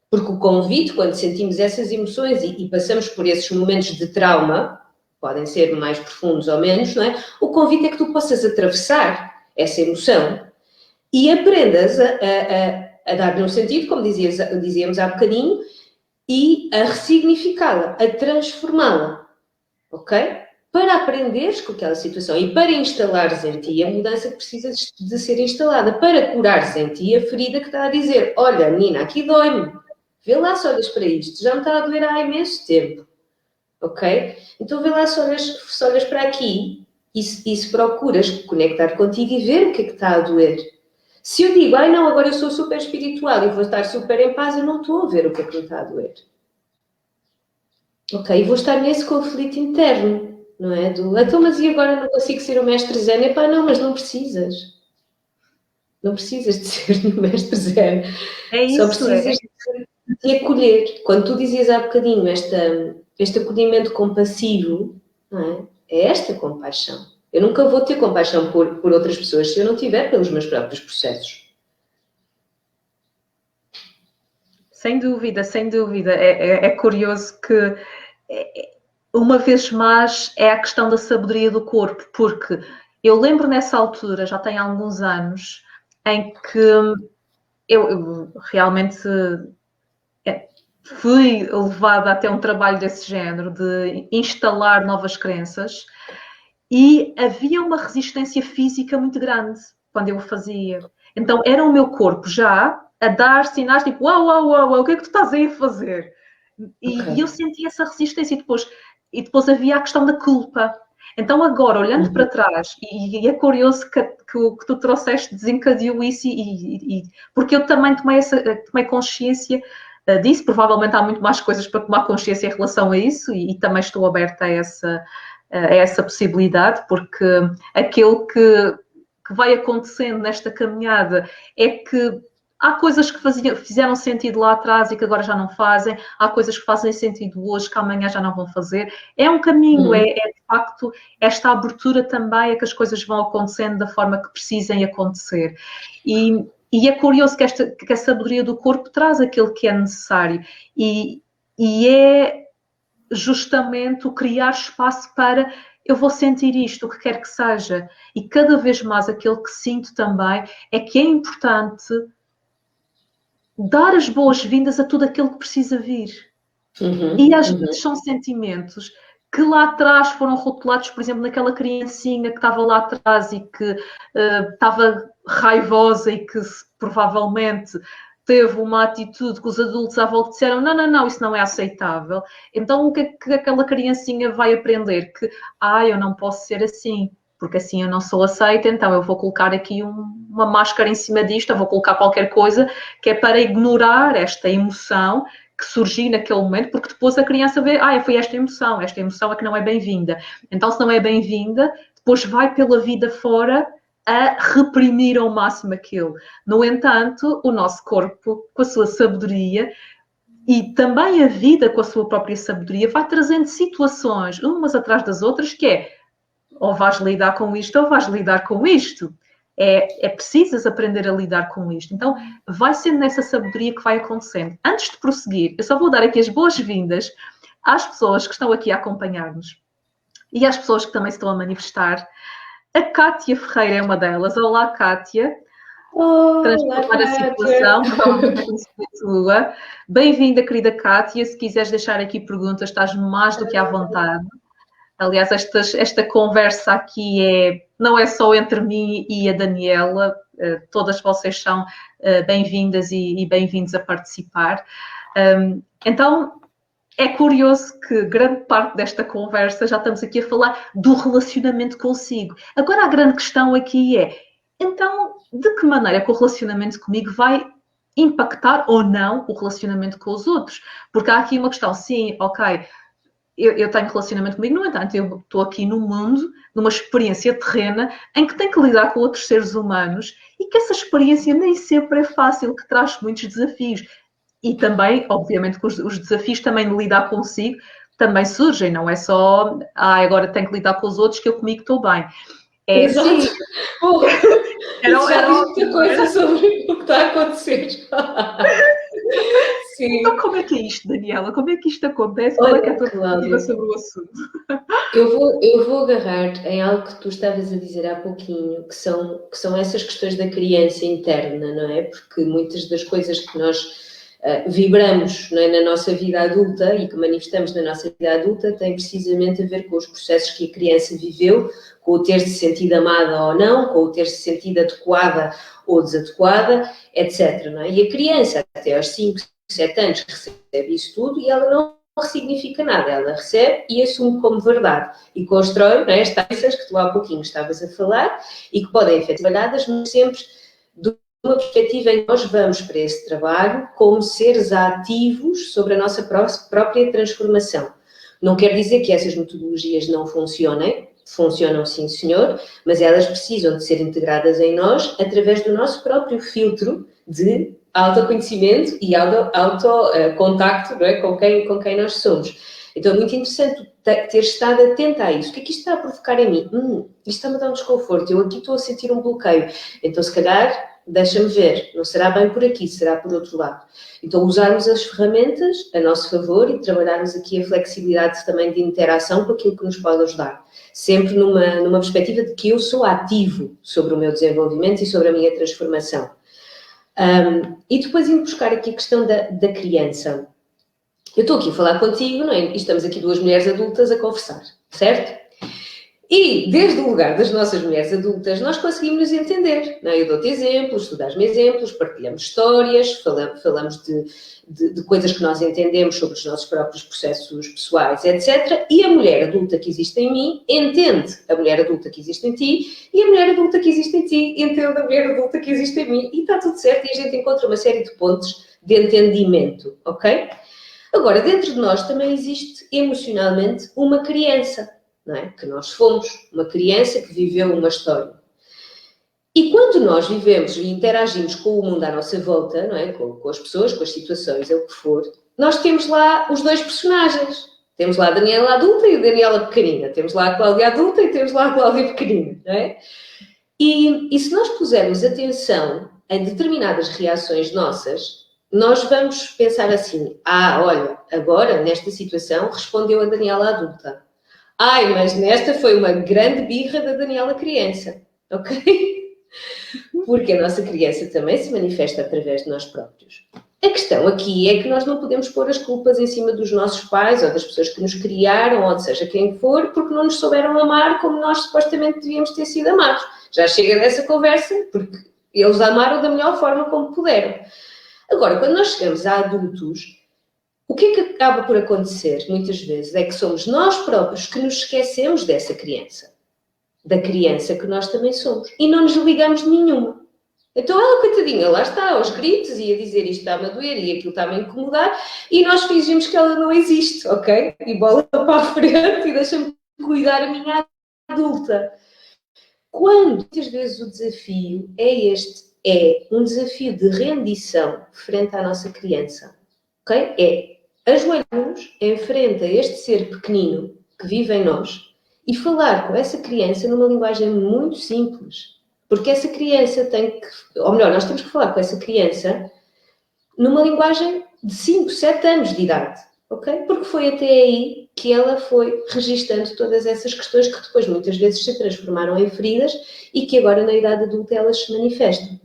Porque o convite, quando sentimos essas emoções e passamos por esses momentos de trauma, podem ser mais profundos ou menos, não é? O convite é que tu possas atravessar essa emoção e aprendas a dar-lhe um sentido, como dizíamos há bocadinho, e a ressignificá-la, a transformá-la, ok? Para aprenderes com aquela situação e para instalares em ti a mudança que precisa de ser instalada, para curares em ti a ferida que está a dizer, olha, menina, aqui dói-me, vê lá se olhas para isto, já me está a doer há imenso tempo. Ok? Então vê lá se olhas para aqui e se procuras conectar contigo e ver o que é que está a doer. Se eu digo, não, agora eu sou super espiritual e vou estar super em paz, eu não estou a ver o que é que me está a doer. Ok? E vou estar nesse conflito interno, não é? Então, mas e agora não consigo ser o mestre zen? Epá, não, mas não precisas. Não precisas de ser o mestre zen. É isso. Só precisas de acolher. Quando tu dizias há bocadinho este acolhimento compassivo, não é? É esta compaixão. Eu nunca vou ter compaixão por outras pessoas se eu não tiver pelos meus próprios processos. Sem dúvida, sem dúvida. É curioso que, uma vez mais, é a questão da sabedoria do corpo, porque eu lembro nessa altura, já tem alguns anos, em que eu realmente fui levada até um trabalho desse género, de instalar novas crenças, e havia uma resistência física muito grande quando eu o fazia. Então era o meu corpo já a dar sinais tipo, uau, o que é que tu estás aí a fazer? E eu sentia essa resistência e depois havia a questão da culpa. Então agora, olhando para trás, e é curioso que o que tu trouxeste desencadeou isso, porque eu também tomei consciência disso, provavelmente há muito mais coisas para tomar consciência em relação a isso, e também estou aberta a essa possibilidade, porque aquilo que vai acontecendo nesta caminhada é que há coisas que fizeram sentido lá atrás e que agora já não fazem, há coisas que fazem sentido hoje que amanhã já não vão fazer. É um caminho, é de facto esta abertura também a que as coisas vão acontecendo da forma que precisem acontecer. E é curioso que a sabedoria do corpo traz aquilo que é necessário e é justamente o criar espaço para eu vou sentir isto, o que quer que seja. E cada vez mais aquilo que sinto também é que é importante dar as boas-vindas a tudo aquilo que precisa vir. E às vezes são sentimentos que lá atrás foram rotulados, por exemplo, naquela criancinha que estava lá atrás e que estava raivosa e que provavelmente teve uma atitude que os adultos à volta disseram não, isso não é aceitável. Então o que é que aquela criancinha vai aprender? Que, eu não posso ser assim, porque assim eu não sou aceita, então eu vou colocar aqui uma máscara em cima disto, eu vou colocar qualquer coisa que é para ignorar esta emoção que surgir naquele momento, porque depois a criança vê, foi esta emoção é que não é bem-vinda. Então, se não é bem-vinda, depois vai pela vida fora a reprimir ao máximo aquilo. No entanto, o nosso corpo, com a sua sabedoria, e também a vida com a sua própria sabedoria, vai trazendo situações, umas atrás das outras, que é, ou vais lidar com isto, ou vais lidar com isto. Precisas aprender a lidar com isto. Então, vai sendo nessa sabedoria que vai acontecendo. Antes de prosseguir, eu só vou dar aqui as boas-vindas às pessoas que estão aqui a acompanhar-nos e às pessoas que também se estão a manifestar. A Cátia Ferreira é uma delas. Olá, Cátia. Transformar a situação, tua. Bem-vinda, querida Cátia. Se quiseres deixar aqui perguntas, estás mais do que à vontade. Aliás, esta conversa aqui não é só entre mim e a Daniela, todas vocês são bem-vindas e bem-vindos a participar. Então, é curioso que grande parte desta conversa já estamos aqui a falar do relacionamento consigo. Agora, a grande questão aqui então, de que maneira que o relacionamento comigo vai impactar ou não o relacionamento com os outros? Porque há aqui uma questão, sim, ok, eu tenho relacionamento comigo, no entanto, eu estou aqui no mundo, numa experiência terrena, em que tenho que lidar com outros seres humanos e que essa experiência nem sempre é fácil, que traz muitos desafios. E também, obviamente, que os desafios também de lidar consigo também surgem, não é só, agora tenho que lidar com os outros, que eu comigo estou bem. Exato. Sim. Já diz muita coisa sobre o que está a acontecer. Sim. Então, como é que é isto, Daniela? Como é que isto acontece? Qual é que é a tua perspectiva sobre o assunto? Eu vou agarrar em algo que tu estavas a dizer há pouquinho, que são essas questões da criança interna, não é? Porque muitas das coisas que nós vibramos, não é, na nossa vida adulta e que manifestamos na nossa vida adulta têm precisamente a ver com os processos que a criança viveu, com o ter-se sentido amada ou não, com o ter-se sentido adequada ou desadequada, etc. Não é? E a criança, até aos 5, 7 anos, recebe isso tudo e ela não ressignifica nada, ela recebe e assume como verdade e constrói, não é, as taças que tu há pouquinho estavas a falar e que podem ser trabalhadas, mas sempre de uma perspectiva em que nós vamos para esse trabalho como seres ativos sobre a nossa própria transformação. Não quer dizer que essas metodologias não funcionem, funcionam sim, senhor, mas elas precisam de ser integradas em nós através do nosso próprio filtro de autoconhecimento e autocontacto, não é? com quem nós somos. Então é muito interessante ter estado atenta a isso. O que é que isto está a provocar em mim? Isto está-me a dar um desconforto, eu aqui estou a sentir um bloqueio. Então se calhar, deixa-me ver, não será bem por aqui, será por outro lado. Então usarmos as ferramentas a nosso favor e trabalharmos aqui a flexibilidade também de interação com aquilo que nos pode ajudar. Sempre numa perspectiva de que eu sou ativo sobre o meu desenvolvimento e sobre a minha transformação. E depois ir buscar aqui a questão da criança. Eu estou aqui a falar contigo, não é? E estamos aqui duas mulheres adultas a conversar, certo? E desde o lugar das nossas mulheres adultas nós conseguimos nos entender, não é? Eu dou-te exemplos, tu dás-me exemplos, partilhamos histórias, falamos de coisas que nós entendemos sobre os nossos próprios processos pessoais, etc. E a mulher adulta que existe em mim entende a mulher adulta que existe em ti e a mulher adulta que existe em ti entende a mulher adulta que existe em mim e está tudo certo e a gente encontra uma série de pontos de entendimento, ok? Agora, dentro de nós também existe emocionalmente uma criança, não é? Que nós fomos uma criança que viveu uma história. E quando nós vivemos e interagimos com o mundo à nossa volta, não é? Com as pessoas, com as situações, é o que for, nós temos lá os dois personagens. Temos lá a Daniela adulta e a Daniela pequenina. Temos lá a Cláudia adulta e temos lá a Cláudia pequenina, não é? E se nós pusermos atenção em determinadas reações nossas, nós vamos pensar assim, olha, agora, nesta situação, respondeu a Daniela adulta. Mas nesta foi uma grande birra da Daniela criança, ok? Porque a nossa criança também se manifesta através de nós próprios. A questão aqui é que nós não podemos pôr as culpas em cima dos nossos pais ou das pessoas que nos criaram, ou seja, quem for, porque não nos souberam amar como nós supostamente devíamos ter sido amados. Já chega dessa conversa, porque eles amaram da melhor forma como puderam. Agora, quando nós chegamos a adultos, o que é que acaba por acontecer, muitas vezes, é que somos nós próprios que nos esquecemos dessa criança. Da criança que nós também somos. E não nos ligamos de nenhuma. Então ela, coitadinha, lá está, aos gritos, e a dizer isto está-me a doer e aquilo está-me a incomodar, e nós fingimos que ela não existe, ok? E bola para a frente e deixa-me cuidar a minha adulta. Quando muitas vezes o desafio é este, é um desafio de rendição frente à nossa criança, ok? É ajoelhar-nos em frente a este ser pequenino que vive em nós e falar com essa criança numa linguagem muito simples. Porque essa criança tem que, ou melhor, nós temos que falar com essa criança numa linguagem de 5, 7 anos de idade, ok? Porque foi até aí que ela foi registando todas essas questões que depois muitas vezes se transformaram em feridas e que agora na idade adulta elas se manifestam.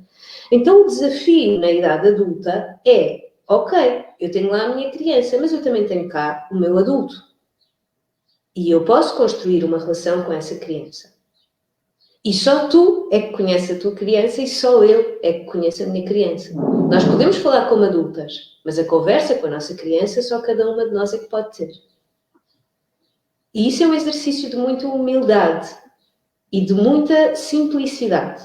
Então o desafio na idade adulta é, ok, eu tenho lá a minha criança, mas eu também tenho cá o meu adulto. E eu posso construir uma relação com essa criança. E só tu é que conheces a tua criança e só eu é que conheço a minha criança. Nós podemos falar como adultas, mas a conversa com a nossa criança só cada uma de nós é que pode ter. E isso é um exercício de muita humildade e de muita simplicidade.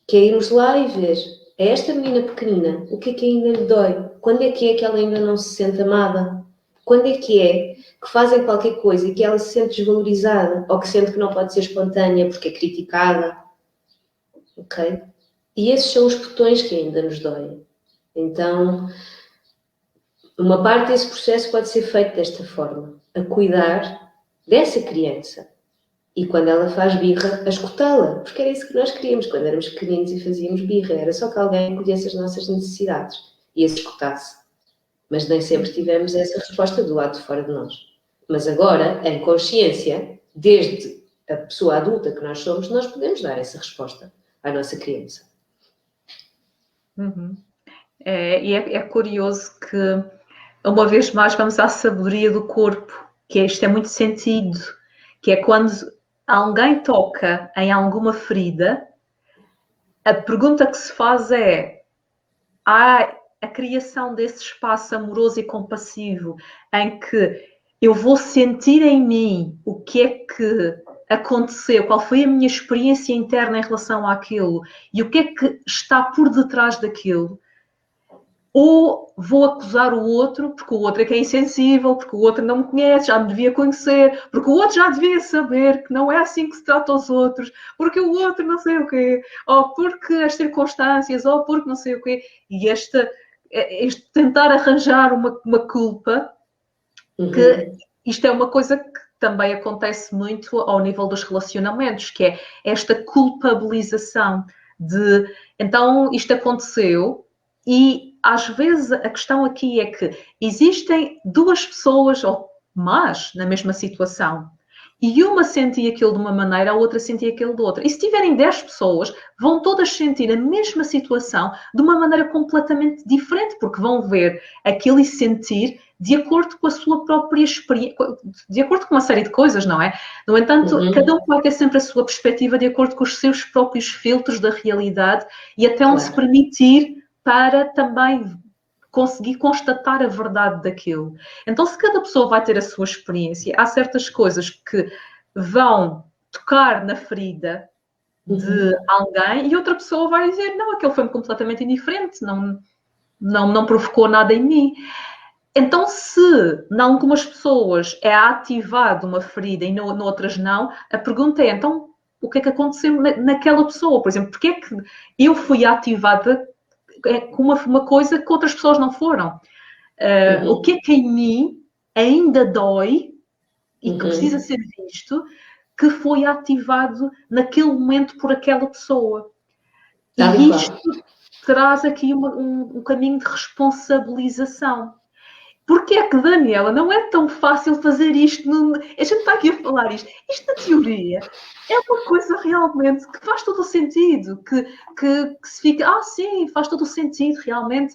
Que é irmos lá e ver a esta menina pequenina o que é que ainda lhe dói. Quando é que ela ainda não se sente amada? Quando é que fazem qualquer coisa e que ela se sente desvalorizada ou que sente que não pode ser espontânea porque é criticada? Ok? E esses são os botões que ainda nos doem. Então, uma parte desse processo pode ser feito desta forma, a cuidar dessa criança. E quando ela faz birra, a escutá-la. Porque era isso que nós queríamos quando éramos pequeninos e fazíamos birra. Era só que alguém acolhesse as nossas necessidades e as escutasse. Mas nem sempre tivemos essa resposta do lado de fora de nós. Mas agora, em consciência, desde a pessoa adulta que nós somos, nós podemos dar essa resposta à nossa criança. Uhum. É curioso que, uma vez mais, vamos à sabedoria do corpo, que isto é muito sentido, que é quando alguém toca em alguma ferida, a pergunta que se faz é: há a criação desse espaço amoroso e compassivo em que eu vou sentir em mim o que é que aconteceu, qual foi a minha experiência interna em relação àquilo e o que é que está por detrás daquilo, ou vou acusar o outro porque o outro é que é insensível, porque o outro não me conhece, já me devia conhecer, porque o outro já devia saber que não é assim que se trata os outros, porque o outro não sei o quê, ou porque as circunstâncias, ou porque não sei o quê. E este tentar arranjar uma culpa, que isto é uma coisa que também acontece muito ao nível dos relacionamentos, que é esta culpabilização de, então, isto aconteceu e às vezes a questão aqui é que existem duas pessoas ou mais na mesma situação e uma sentia aquilo de uma maneira, a outra sentia aquilo de outra. E se tiverem 10 pessoas, vão todas sentir a mesma situação de uma maneira completamente diferente, porque vão ver aquilo e sentir de acordo com a sua própria experiência, de acordo com uma série de coisas, não é? No entanto, cada um vai ter sempre a sua perspectiva de acordo com os seus próprios filtros da realidade e até onde se permitir para também conseguir constatar a verdade daquilo. Então, se cada pessoa vai ter a sua experiência, há certas coisas que vão tocar na ferida de alguém e outra pessoa vai dizer, não, aquilo foi completamente indiferente, não provocou nada em mim. Então, se em algumas pessoas é ativada uma ferida e noutras não, a pergunta é, então, o que é que aconteceu naquela pessoa? Por exemplo, porque é que eu fui ativada com uma coisa que outras pessoas não foram? O que é que em mim ainda dói e que precisa ser visto, que foi ativado naquele momento por aquela pessoa? E isto traz aqui um caminho de responsabilização. Porque é que, Daniela, não é tão fácil fazer isto? A gente está aqui a falar isto. Isto, na teoria, é uma coisa realmente que faz todo o sentido. Que se fica, sim, faz todo o sentido, realmente.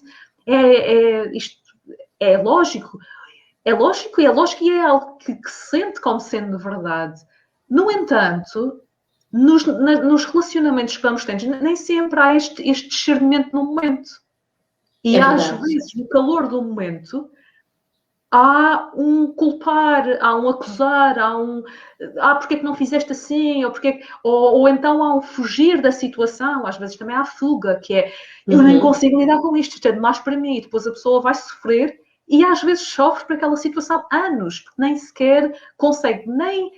Isto é lógico. É lógico e é algo que se sente como sendo verdade. No entanto, nos relacionamentos que vamos tendo, nem sempre há este discernimento no momento. E às vezes, no calor do momento, há um culpar, há um acusar, há um porque é que não fizeste assim, ou então há um fugir da situação, às vezes também há fuga, que é eu nem consigo lidar com isto é demais para mim, e depois a pessoa vai sofrer e às vezes sofre por aquela situação anos, porque nem sequer consegue nem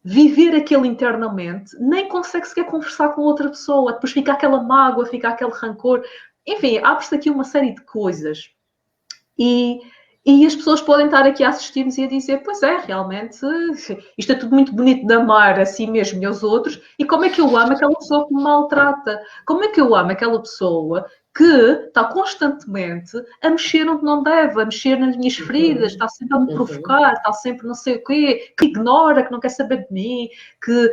viver aquilo internamente, nem consegue sequer conversar com outra pessoa, depois fica aquela mágoa, fica aquele rancor, enfim, abre-se aqui uma série de coisas. E as pessoas podem estar aqui a assistir-nos e a dizer, pois é, realmente, isto é tudo muito bonito de amar a si mesmo e aos outros, e como é que eu amo aquela pessoa que me maltrata? Como é que eu amo aquela pessoa que está constantemente a mexer onde não deve, a mexer nas minhas feridas, está sempre a me provocar, está sempre não sei o quê, que ignora, que não quer saber de mim, que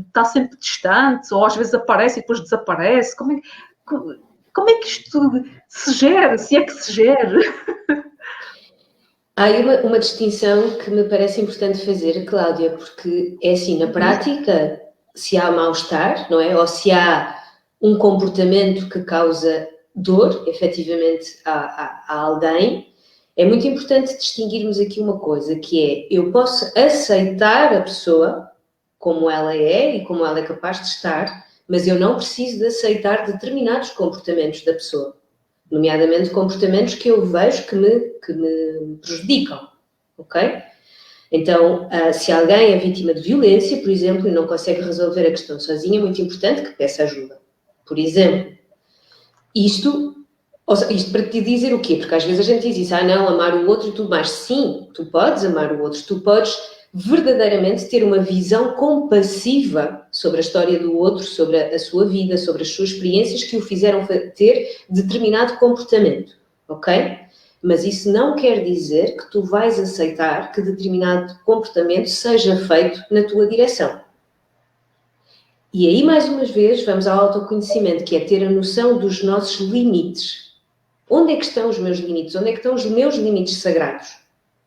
está sempre distante, ou às vezes aparece e depois desaparece. Como é que isto se gera, se é que se gera? Há aí uma distinção que me parece importante fazer, Cláudia, porque é assim, na prática, se há mal-estar, não é? Ou se há um comportamento que causa dor, efetivamente, a alguém, é muito importante distinguirmos aqui uma coisa, que é, eu posso aceitar a pessoa como ela é e como ela é capaz de estar, mas eu não preciso de aceitar determinados comportamentos da pessoa. Nomeadamente comportamentos que eu vejo que me prejudicam, ok? Então, se alguém é vítima de violência, por exemplo, e não consegue resolver a questão sozinha, é muito importante que peça ajuda. Por exemplo, isto para te dizer o quê? Porque às vezes a gente diz isso, não, amar o outro e tudo mais. Sim, tu podes amar o outro, tu podes verdadeiramente ter uma visão compassiva sobre a história do outro, sobre a sua vida, sobre as suas experiências que o fizeram ter determinado comportamento, ok? Mas isso não quer dizer que tu vais aceitar que determinado comportamento seja feito na tua direção. E aí, mais uma vez, vamos ao autoconhecimento, que é ter a noção dos nossos limites. Onde é que estão os meus limites? Onde é que estão os meus limites sagrados?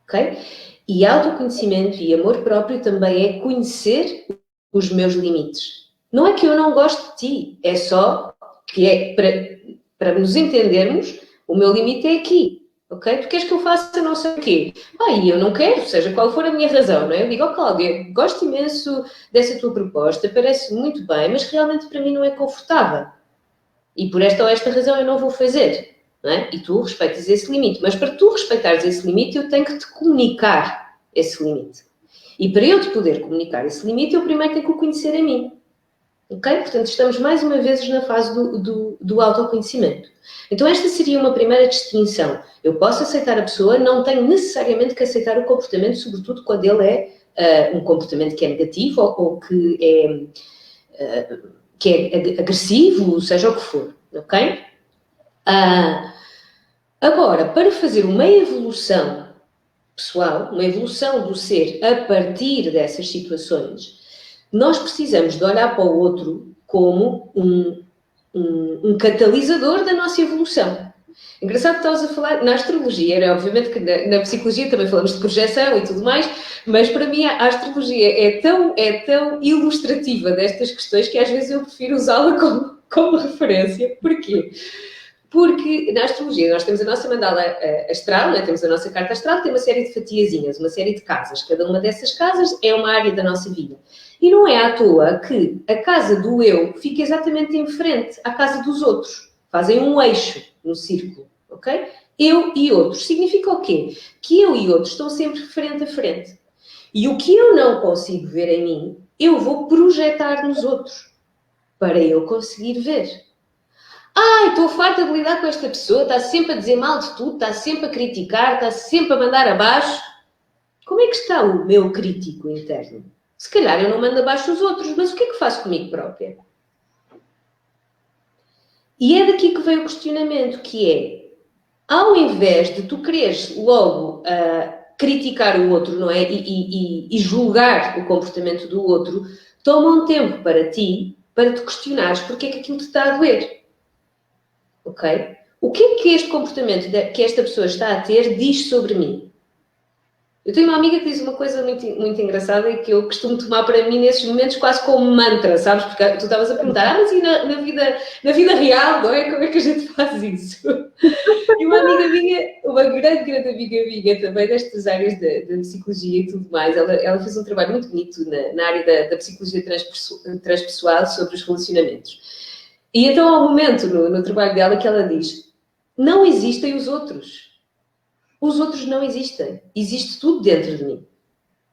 Ok? E autoconhecimento e amor próprio também é conhecer os meus limites. Não é que eu não gosto de ti, é só que é para nos entendermos, o meu limite é aqui. Ok? Tu queres que eu faça não sei o quê? E eu não quero, seja qual for a minha razão, não é? Eu digo, Cláudia, gosto imenso dessa tua proposta, parece muito bem, mas realmente para mim não é confortável. E por esta ou esta razão eu não vou fazer. Não é? E tu respeitas esse limite. Mas para tu respeitares esse limite, eu tenho que te comunicar esse limite. E para eu te poder comunicar esse limite, eu primeiro tenho que o conhecer a mim. Ok? Portanto, estamos mais uma vez na fase do autoconhecimento. Então, esta seria uma primeira distinção. Eu posso aceitar a pessoa, não tenho necessariamente que aceitar o comportamento, sobretudo quando ele é um comportamento que é negativo ou que é agressivo, seja o que for. Ok? Agora, para fazer uma evolução pessoal, uma evolução do ser a partir dessas situações, nós precisamos de olhar para o outro como um catalisador da nossa evolução. Engraçado que estavas a falar na astrologia, era obviamente que na psicologia também falamos de projeção e tudo mais, mas para mim a astrologia é tão ilustrativa destas questões que às vezes eu prefiro usá-la como referência. Porquê? Porque na astrologia nós temos a nossa mandala astral, né? Temos a nossa carta astral, tem uma série de fatiazinhas, uma série de casas. Cada uma dessas casas é uma área da nossa vida. E não é à toa que a casa do eu fica exatamente em frente à casa dos outros. Fazem um eixo no círculo, ok? Eu e outros. Significa o quê? Que eu e outros estão sempre frente a frente. E o que eu não consigo ver em mim, eu vou projetar nos outros para eu conseguir ver. Estou farta de lidar com esta pessoa, está sempre a dizer mal de tudo, está sempre a criticar, está sempre a mandar abaixo. Como é que está o meu crítico interno? Se calhar eu não mando abaixo os outros, mas o que é que faço comigo própria? E é daqui que veio o questionamento, que é, ao invés de tu quereres logo criticar o outro, não é? E julgar o comportamento do outro, toma um tempo para ti, para te questionares porque é que aquilo te está a doer. Ok? O que é que este comportamento que esta pessoa está a ter diz sobre mim? Eu tenho uma amiga que diz uma coisa muito, muito engraçada e que eu costumo tomar para mim nesses momentos quase como mantra, sabes? Porque tu estavas a perguntar, mas e na vida real, não é? Como é que a gente faz isso? E uma amiga uma grande amiga minha também destas áreas da psicologia e tudo mais, ela fez um trabalho muito bonito na área da psicologia transpessoal sobre os relacionamentos. E então há um momento no trabalho dela que ela diz: não existem os outros. Os outros não existem. Existe tudo dentro de mim.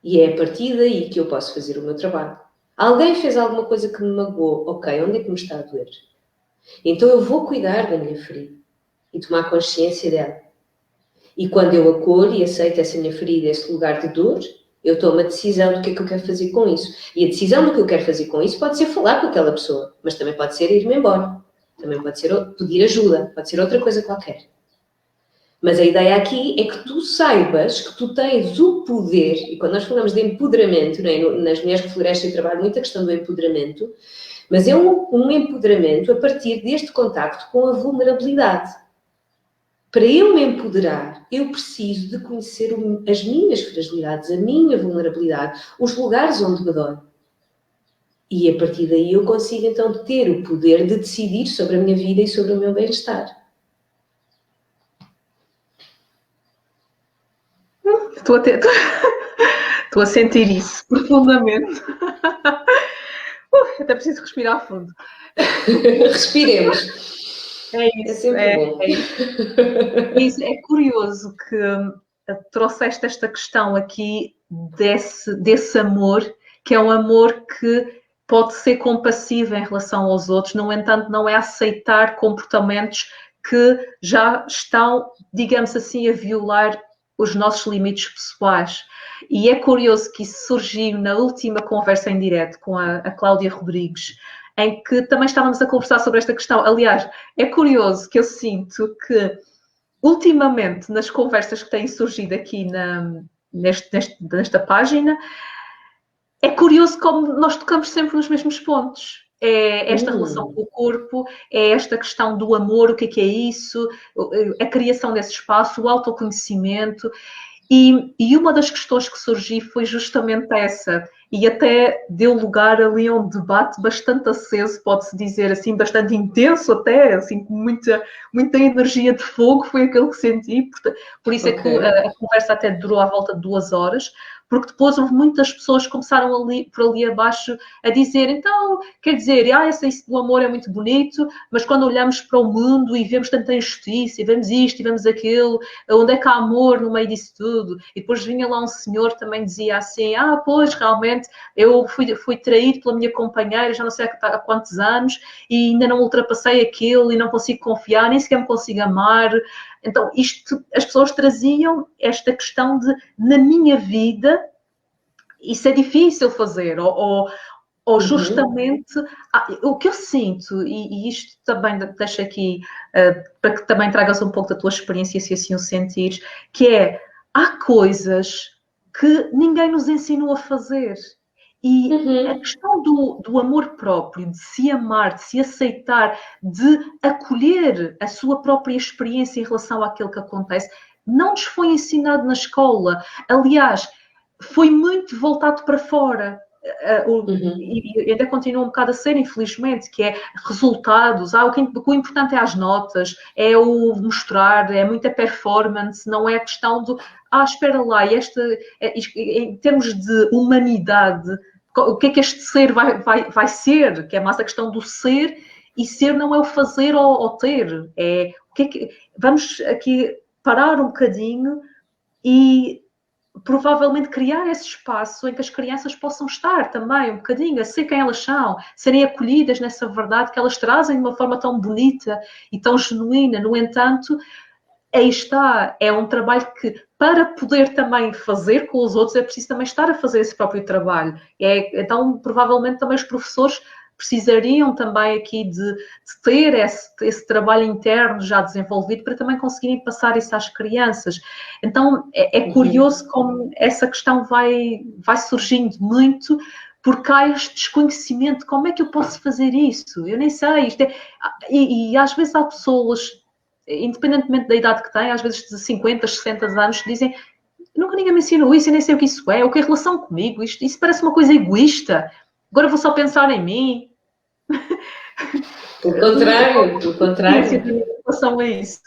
E é a partir daí que eu posso fazer o meu trabalho. Alguém fez alguma coisa que me magoou. Ok, onde é que me está a doer? Então eu vou cuidar da minha ferida e tomar consciência dela. E quando eu acolho e aceito essa minha ferida, esse lugar de dor, eu tomo a decisão do que é que eu quero fazer com isso. E a decisão do que eu quero fazer com isso pode ser falar com aquela pessoa, mas também pode ser ir-me embora. Também pode ser pedir ajuda, pode ser outra coisa qualquer. Mas a ideia aqui é que tu saibas que tu tens o poder, e quando nós falamos de empoderamento, né, nas Mulheres que Florescem eu trabalho muito a questão do empoderamento, mas é um empoderamento a partir deste contacto com a vulnerabilidade. Para eu me empoderar, eu preciso de conhecer as minhas fragilidades, a minha vulnerabilidade, os lugares onde me dói. E a partir daí eu consigo então ter o poder de decidir sobre a minha vida e sobre o meu bem-estar. Estou a sentir isso profundamente. Até preciso respirar fundo. Respiremos. É isso. É sempre bom. É curioso que trouxeste esta questão aqui desse amor, que é um amor que pode ser compassivo em relação aos outros, no entanto, não é aceitar comportamentos que já estão, digamos assim, a violar os nossos limites pessoais. E é curioso que isso surgiu na última conversa em direto com a Cláudia Rodrigues, em que também estávamos a conversar sobre esta questão. Aliás, é curioso que eu sinto que, ultimamente, nas conversas que têm surgido aqui nesta página, é curioso como nós tocamos sempre nos mesmos pontos. É esta relação com o corpo, é esta questão do amor, o que é isso, a criação desse espaço, o autoconhecimento. E uma das questões que surgiu foi justamente essa, e até deu lugar ali a um debate bastante aceso, pode-se dizer assim, bastante intenso até, assim, com muita energia de fogo, foi aquilo que senti, por isso é que a conversa até durou à volta de 2 horas, porque depois houve muitas pessoas que começaram por ali abaixo a dizer, então, quer dizer, isso do amor é muito bonito, mas quando olhamos para o mundo e vemos tanta injustiça, e vemos isto, e vemos aquilo, onde é que há amor no meio disso tudo? E depois vinha lá um senhor também dizia assim, pois, realmente, eu fui traído pela minha companheira, já não sei há quantos anos, e ainda não ultrapassei aquilo, e não consigo confiar, nem sequer me consigo amar. Então, as pessoas traziam esta questão de, na minha vida, isso é difícil fazer, ou justamente, o que eu sinto, e isto também deixo aqui, para que também tragas um pouco da tua experiência, se assim o sentires, que é, há coisas que ninguém nos ensinou a fazer. E a questão do amor próprio, de se amar, de se aceitar, de acolher a sua própria experiência em relação àquilo que acontece, não nos foi ensinado na escola. Aliás, foi muito voltado para fora. E ainda continua um bocado a ser, infelizmente, que é resultados. O importante é as notas, é o mostrar, é muita performance, não é a questão do espera lá, em termos de humanidade, o que é que este ser vai ser? Que é mais a questão do ser, e ser não é o fazer ou ter. É o que é que. Vamos aqui parar um bocadinho e provavelmente criar esse espaço em que as crianças possam estar também um bocadinho, a ser quem elas são, serem acolhidas nessa verdade que elas trazem de uma forma tão bonita e tão genuína. No entanto, aí está, é um trabalho que, para poder também fazer com os outros, é preciso também estar a fazer esse próprio trabalho. Então, provavelmente também os professores precisariam também aqui de ter esse trabalho interno já desenvolvido para também conseguirem passar isso às crianças. Então, é curioso como essa questão vai surgindo muito, porque há este desconhecimento, como é que eu posso fazer isso? Eu nem sei. E às vezes há pessoas, independentemente da idade que têm, às vezes de 50, 60 anos, que dizem, nunca ninguém me ensinou isso, eu nem sei o que isso é, o que é relação comigo, isso parece uma coisa egoísta, agora vou só pensar em mim. Pelo contrário. Em relação a isso.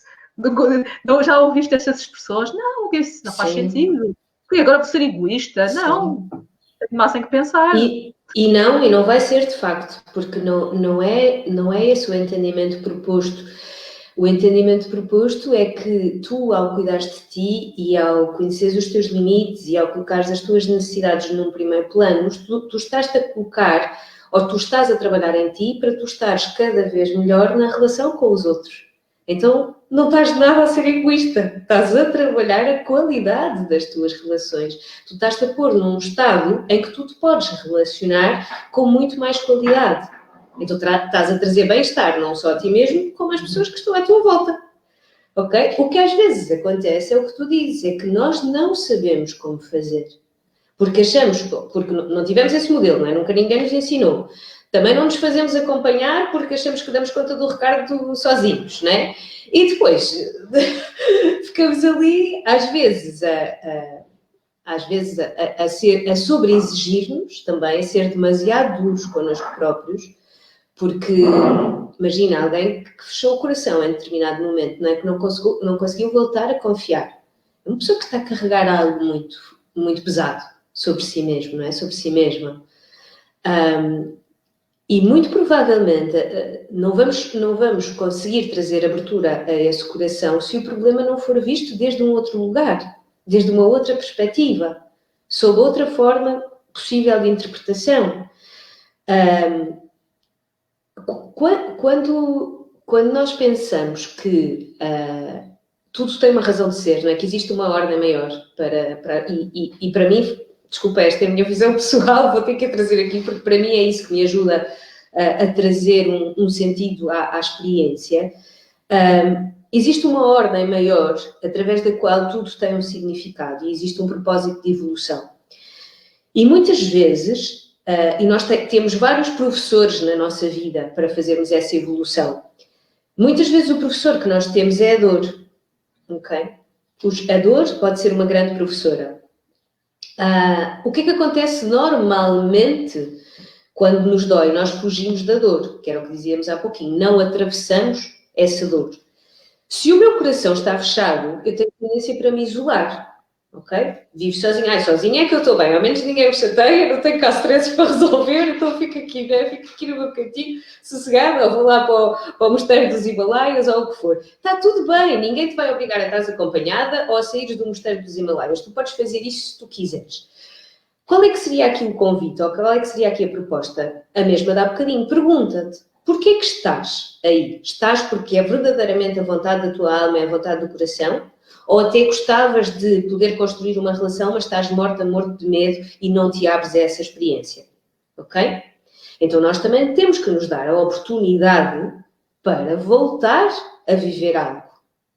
Não, já ouviste essas expressões? Não, isso não faz Sim. sentido. E agora vou ser egoísta? Sim. Não, tenho mais em que pensar. E não vai ser de facto, porque não é esse o entendimento proposto. O entendimento proposto é que tu, ao cuidares de ti e ao conheceres os teus limites e ao colocares as tuas necessidades num primeiro plano, tu estás-te a colocar ou tu estás a trabalhar em ti para tu estares cada vez melhor na relação com os outros. Então, não estás de nada a ser egoísta, estás a trabalhar a qualidade das tuas relações. Tu estás-te a pôr num estado em que tu te podes relacionar com muito mais qualidade. Então, estás a trazer bem-estar, não só a ti mesmo, como às pessoas que estão à tua volta. Ok? O que às vezes acontece é o que tu dizes, é que nós não sabemos como fazer. Porque achamos, porque não tivemos esse modelo, não é? Nunca ninguém nos ensinou. Também não nos fazemos acompanhar porque achamos que damos conta do recado sozinhos, não é? E depois ficamos ali, às vezes, a sobre-exigir-nos também, a ser demasiado duros connosco próprios, porque imagina alguém que fechou o coração em determinado momento, não é? Que não conseguiu voltar a confiar. É uma pessoa que está a carregar algo muito, muito pesado sobre si mesmo, não é? Sobre si mesma. E muito provavelmente não vamos conseguir trazer abertura a esse coração se o problema não for visto desde um outro lugar, desde uma outra perspectiva, sob outra forma possível de interpretação. Quando nós pensamos que tudo tem uma razão de ser, não é? Que existe uma ordem maior e para mim, desculpa, esta é a minha visão pessoal, vou ter que a trazer aqui porque para mim é isso que me ajuda a trazer um sentido à experiência. Existe uma ordem maior através da qual tudo tem um significado e existe um propósito de evolução. E muitas vezes, e nós temos vários professores na nossa vida para fazermos essa evolução. Muitas vezes o professor que nós temos é a dor, ok? A dor pode ser uma grande professora. O que é que acontece normalmente quando nos dói? Nós fugimos da dor, que era o que dizíamos há pouquinho, não atravessamos essa dor. Se o meu coração está fechado, eu tenho tendência para me isolar. Ok? Vivo sozinha. Sozinha é que eu estou bem. Ao menos ninguém me chateia, não tenho cá stresses para resolver, então fico aqui, né? Fico aqui no meu cantinho, sossegada, ou vou lá para o Mosteiro dos Himalaias, ou o que for. Está tudo bem, ninguém te vai obrigar a estar acompanhada ou a sair do Mosteiro dos Himalaias. Tu podes fazer isso se tu quiseres. Qual é que seria aqui o convite, ou qual é que seria aqui a proposta? A mesma de há bocadinho. Pergunta-te, porquê que estás aí? Estás porque é verdadeiramente a vontade da tua alma, é a vontade do coração? Ou até gostavas de poder construir uma relação, mas estás morto de medo e não te abres a essa experiência. Ok? Então nós também temos que nos dar a oportunidade para voltar a viver algo.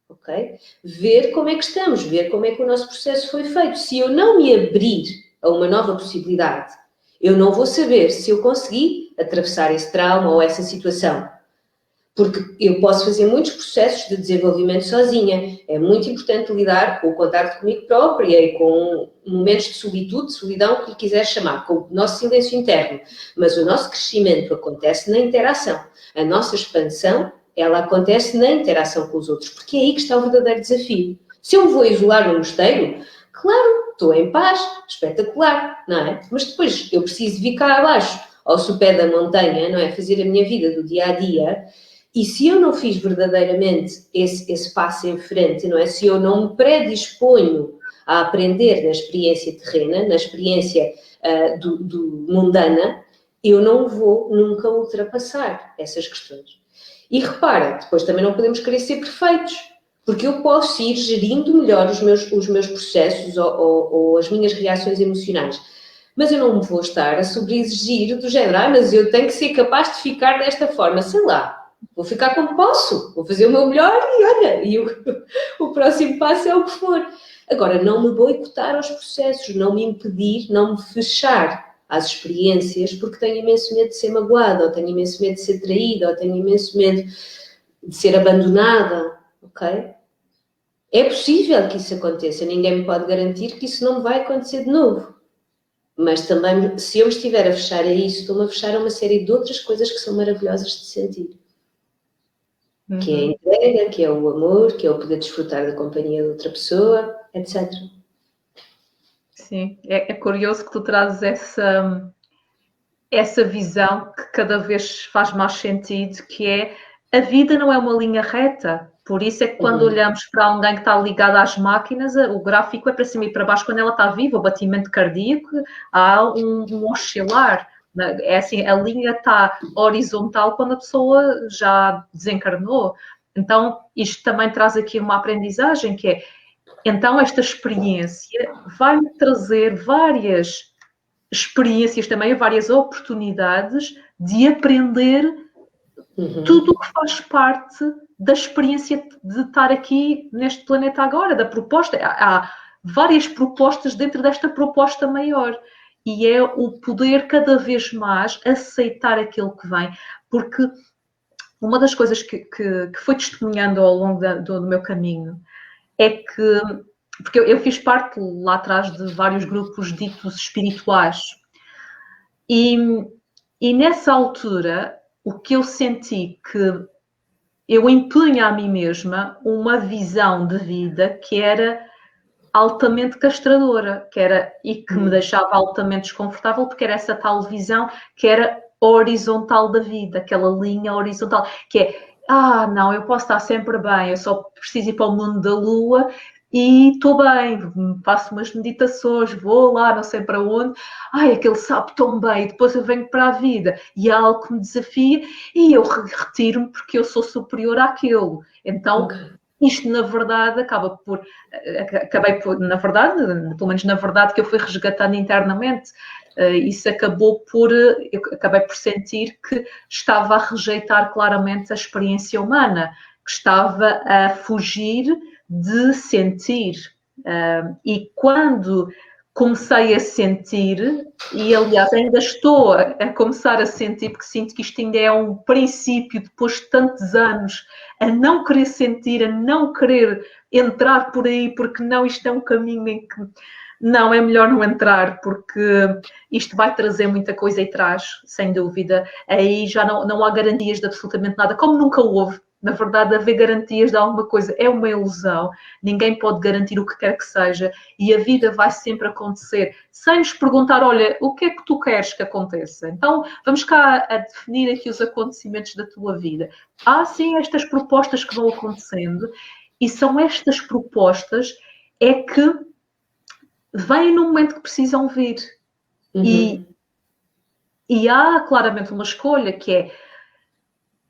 Ok? Ver como é que estamos, ver como é que o nosso processo foi feito. Se eu não me abrir a uma nova possibilidade, eu não vou saber se eu consegui atravessar esse trauma ou essa situação. Porque eu posso fazer muitos processos de desenvolvimento sozinha. É muito importante lidar com o contacto comigo própria e com momentos de solitude, de solidão, que lhe quiser chamar, com o nosso silêncio interno. Mas o nosso crescimento acontece na interação. A nossa expansão, ela acontece na interação com os outros, porque é aí que está o verdadeiro desafio. Se eu me vou isolar no mosteiro, claro, estou em paz, espetacular, não é? Mas depois eu preciso vir cá abaixo, ao sopé da montanha, não é? Fazer a minha vida do dia a dia. E se eu não fiz verdadeiramente esse passo em frente, não é? Se eu não me predisponho a aprender na experiência terrena, na experiência mundana, eu não vou nunca ultrapassar essas questões. E repara, depois também não podemos querer ser perfeitos, porque eu posso ir gerindo melhor os meus processos ou as minhas reações emocionais. Mas eu não me vou estar a sobre-exigir do género, mas eu tenho que ser capaz de ficar desta forma, sei lá. Vou ficar como posso, vou fazer o meu melhor e olha, o próximo passo é o que for. Agora, não me boicotar aos processos, não me impedir, não me fechar às experiências, porque tenho imenso medo de ser magoada, ou tenho imenso medo de ser traída, ou tenho imenso medo de ser abandonada, ok? É possível que isso aconteça, ninguém me pode garantir que isso não me vai acontecer de novo. Mas também, se eu me estiver a fechar a isso, estou-me a fechar a uma série de outras coisas que são maravilhosas de sentir. que é a entrega, que é o amor, que é o poder desfrutar da companhia de outra pessoa, etc. Sim, é curioso que tu trazes essa visão que cada vez faz mais sentido, que é a vida não é uma linha reta. Por isso é que quando olhamos para alguém que está ligado às máquinas, o gráfico é para cima e para baixo quando ela está viva, o batimento cardíaco, há um oscilar. É assim, a linha está horizontal quando a pessoa já desencarnou. Então, isto também traz aqui uma aprendizagem que é, então esta experiência vai-me trazer várias experiências também, várias oportunidades de aprender tudo o que faz parte da experiência de estar aqui neste planeta agora, da proposta. Há várias propostas dentro desta proposta maior. E é o poder cada vez mais aceitar aquilo que vem. Porque uma das coisas que foi testemunhando ao longo do meu caminho é que, porque eu fiz parte lá atrás de vários grupos ditos espirituais. E nessa altura, o que eu senti que eu impunha a mim mesma uma visão de vida que era altamente castradora, e que me deixava altamente desconfortável, porque era essa tal visão que era horizontal da vida, aquela linha horizontal, que é, não, eu posso estar sempre bem, eu só preciso ir para o mundo da lua e estou bem, faço umas meditações, vou lá, não sei para onde, aquele sabe tão bem, depois eu venho para a vida e há algo que me desafia e eu retiro-me porque eu sou superior àquilo. Então, isto na verdade acabei por, na verdade, pelo menos na verdade que eu fui resgatando internamente, isso eu acabei por sentir que estava a rejeitar claramente a experiência humana, que estava a fugir de sentir. E quando comecei a sentir, e aliás ainda estou a começar a sentir, porque sinto que isto ainda é um princípio, depois de tantos anos, a não querer sentir, a não querer entrar por aí, porque não, isto é um caminho em que não, é melhor não entrar, porque isto vai trazer muita coisa e traz, sem dúvida. Aí já não há garantias de absolutamente nada, como nunca houve. Na verdade, haver garantias de alguma coisa é uma ilusão. Ninguém pode garantir o que quer que seja e a vida vai sempre acontecer sem nos perguntar, olha, o que é que tu queres que aconteça? Então, vamos cá a definir aqui os acontecimentos da tua vida. Há, sim, estas propostas que vão acontecendo e são estas propostas é que vêm no momento que precisam vir. E há claramente uma escolha que é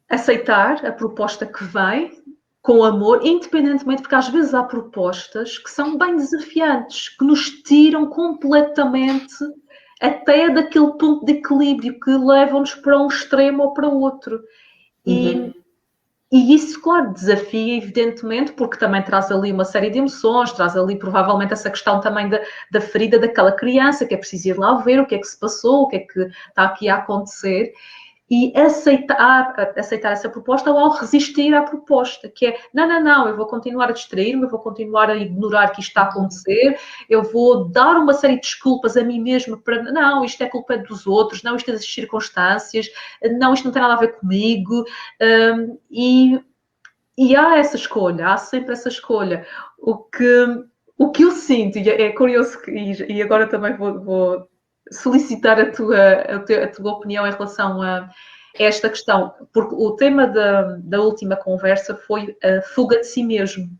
aceitar a proposta que vem com amor, independentemente, porque às vezes há propostas que são bem desafiantes, que nos tiram completamente até daquele ponto de equilíbrio, que levam-nos para um extremo ou para o outro. E isso, claro, desafia, evidentemente, porque também traz ali uma série de emoções, traz ali provavelmente essa questão também da ferida daquela criança, que é preciso ir lá ver o que é que se passou, o que é que está aqui a acontecer. E aceitar essa proposta ou ao resistir à proposta, que é, não, eu vou continuar a distrair-me, eu vou continuar a ignorar que isto está a acontecer, eu vou dar uma série de desculpas a mim mesma para, não, isto é culpa dos outros, não, isto é das circunstâncias, não, isto não tem nada a ver comigo, e há essa escolha, há sempre essa escolha. O que eu sinto, e é curioso, e agora também vou solicitar a tua opinião em relação a esta questão, porque o tema da última conversa foi a fuga de si mesmo.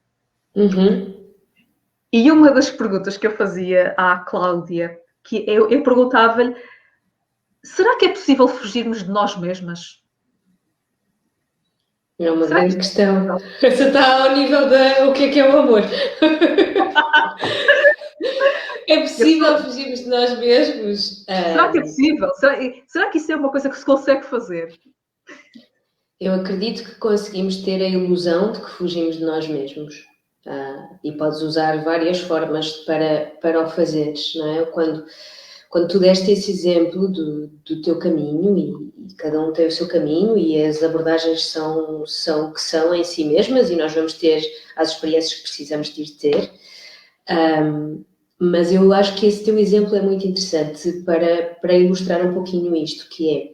E uma das perguntas que eu fazia à Cláudia, que eu perguntava-lhe, será que é possível fugirmos de nós mesmas? É uma grande questão. Essa está ao nível o que é o amor. É possível fugirmos de nós mesmos? Será que é possível? Será que isso é uma coisa que se consegue fazer? Eu acredito que conseguimos ter a ilusão de que fugimos de nós mesmos. E podes usar várias formas para o fazeres, não é? Quando tu deste esse exemplo do teu caminho, e cada um tem o seu caminho, e as abordagens são o que são em si mesmas, e nós vamos ter as experiências que precisamos de ter. Mas eu acho que esse teu exemplo é muito interessante para ilustrar um pouquinho isto, que é,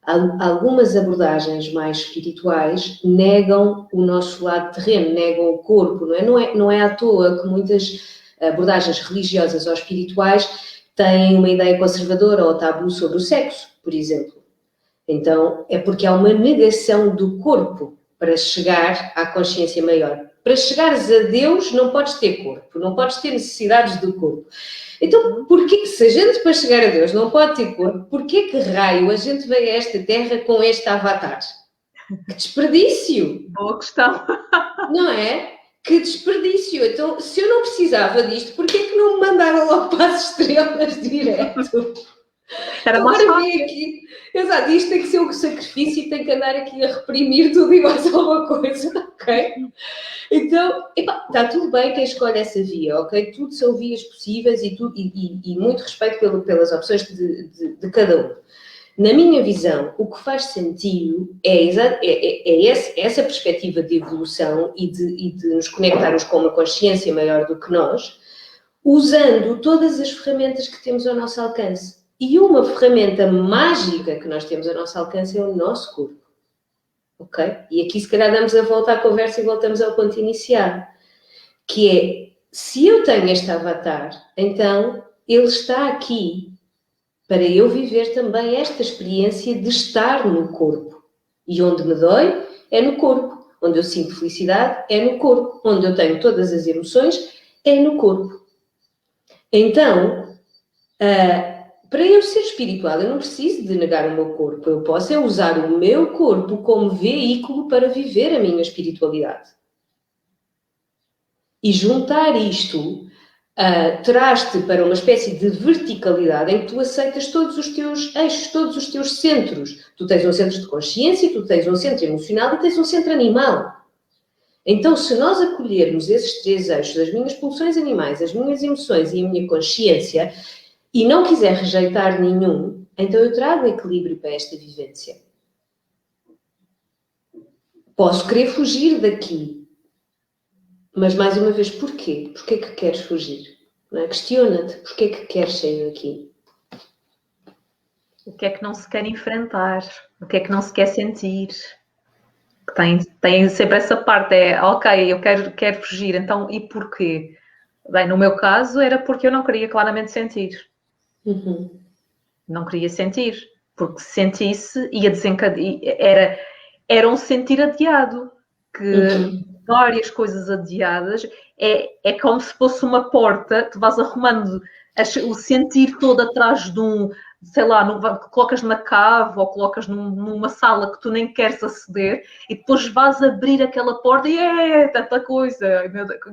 Algumas abordagens mais espirituais negam o nosso lado terreno, negam o corpo, não é à toa que muitas abordagens religiosas ou espirituais têm uma ideia conservadora ou tabu sobre o sexo, por exemplo. Então, é porque há uma negação do corpo para chegar à consciência maior. Para chegares a Deus, não podes ter corpo, não podes ter necessidades do corpo. Então, porquê, se a gente para chegar a Deus não pode ter corpo, porquê que raio a gente veio a esta terra com este avatar? Que desperdício! Boa questão. Não é? Que desperdício! Então, se eu não precisava disto, porquê que não me mandaram logo para as estrelas direto? Era mais Agora fácil. vem aqui. Exato, isto tem que ser um sacrifício e tem que andar aqui a reprimir tudo e mais alguma coisa, ok? Então, está tudo bem quem escolhe essa via, ok? Tudo são vias possíveis e muito respeito pelas opções de cada um. Na minha visão, o que faz sentido é essa perspectiva de evolução e de nos conectarmos com uma consciência maior do que nós, usando todas as ferramentas que temos ao nosso alcance. E uma ferramenta mágica que nós temos ao nosso alcance é o nosso corpo. Ok? E aqui se calhar damos a volta à conversa e voltamos ao ponto inicial. Que é, se eu tenho este avatar, então ele está aqui para eu viver também esta experiência de estar no corpo. E onde me dói é no corpo. Onde eu sinto felicidade é no corpo. Onde eu tenho todas as emoções é no corpo. Então, para eu ser espiritual, eu não preciso de negar o meu corpo. Eu posso usar o meu corpo como veículo para viver a minha espiritualidade. E juntar isto traz-te para uma espécie de verticalidade em que tu aceitas todos os teus eixos, todos os teus centros. Tu tens um centro de consciência, tu tens um centro emocional e tens um centro animal. Então, se nós acolhermos esses 3 eixos, as minhas pulsões animais, as minhas emoções e a minha consciência, e não quiser rejeitar nenhum, então eu trago equilíbrio para esta vivência. Posso querer fugir daqui, mas mais uma vez, porquê? Porquê que queres fugir? Não é? Questiona-te, porquê que queres sair daqui? O que é que não se quer enfrentar? O que é que não se quer sentir? Tem sempre essa parte, ok, eu quero fugir, então e porquê? Bem, no meu caso era porque eu não queria claramente sentir. Uhum. Não queria sentir, porque se sentisse ia desencadear, era um sentir adiado, que várias coisas adiadas, é como se fosse uma porta, tu vais arrumando o sentir todo atrás de sei lá, colocas na cave ou colocas numa sala que tu nem queres aceder e depois vais abrir aquela porta e tanta coisa.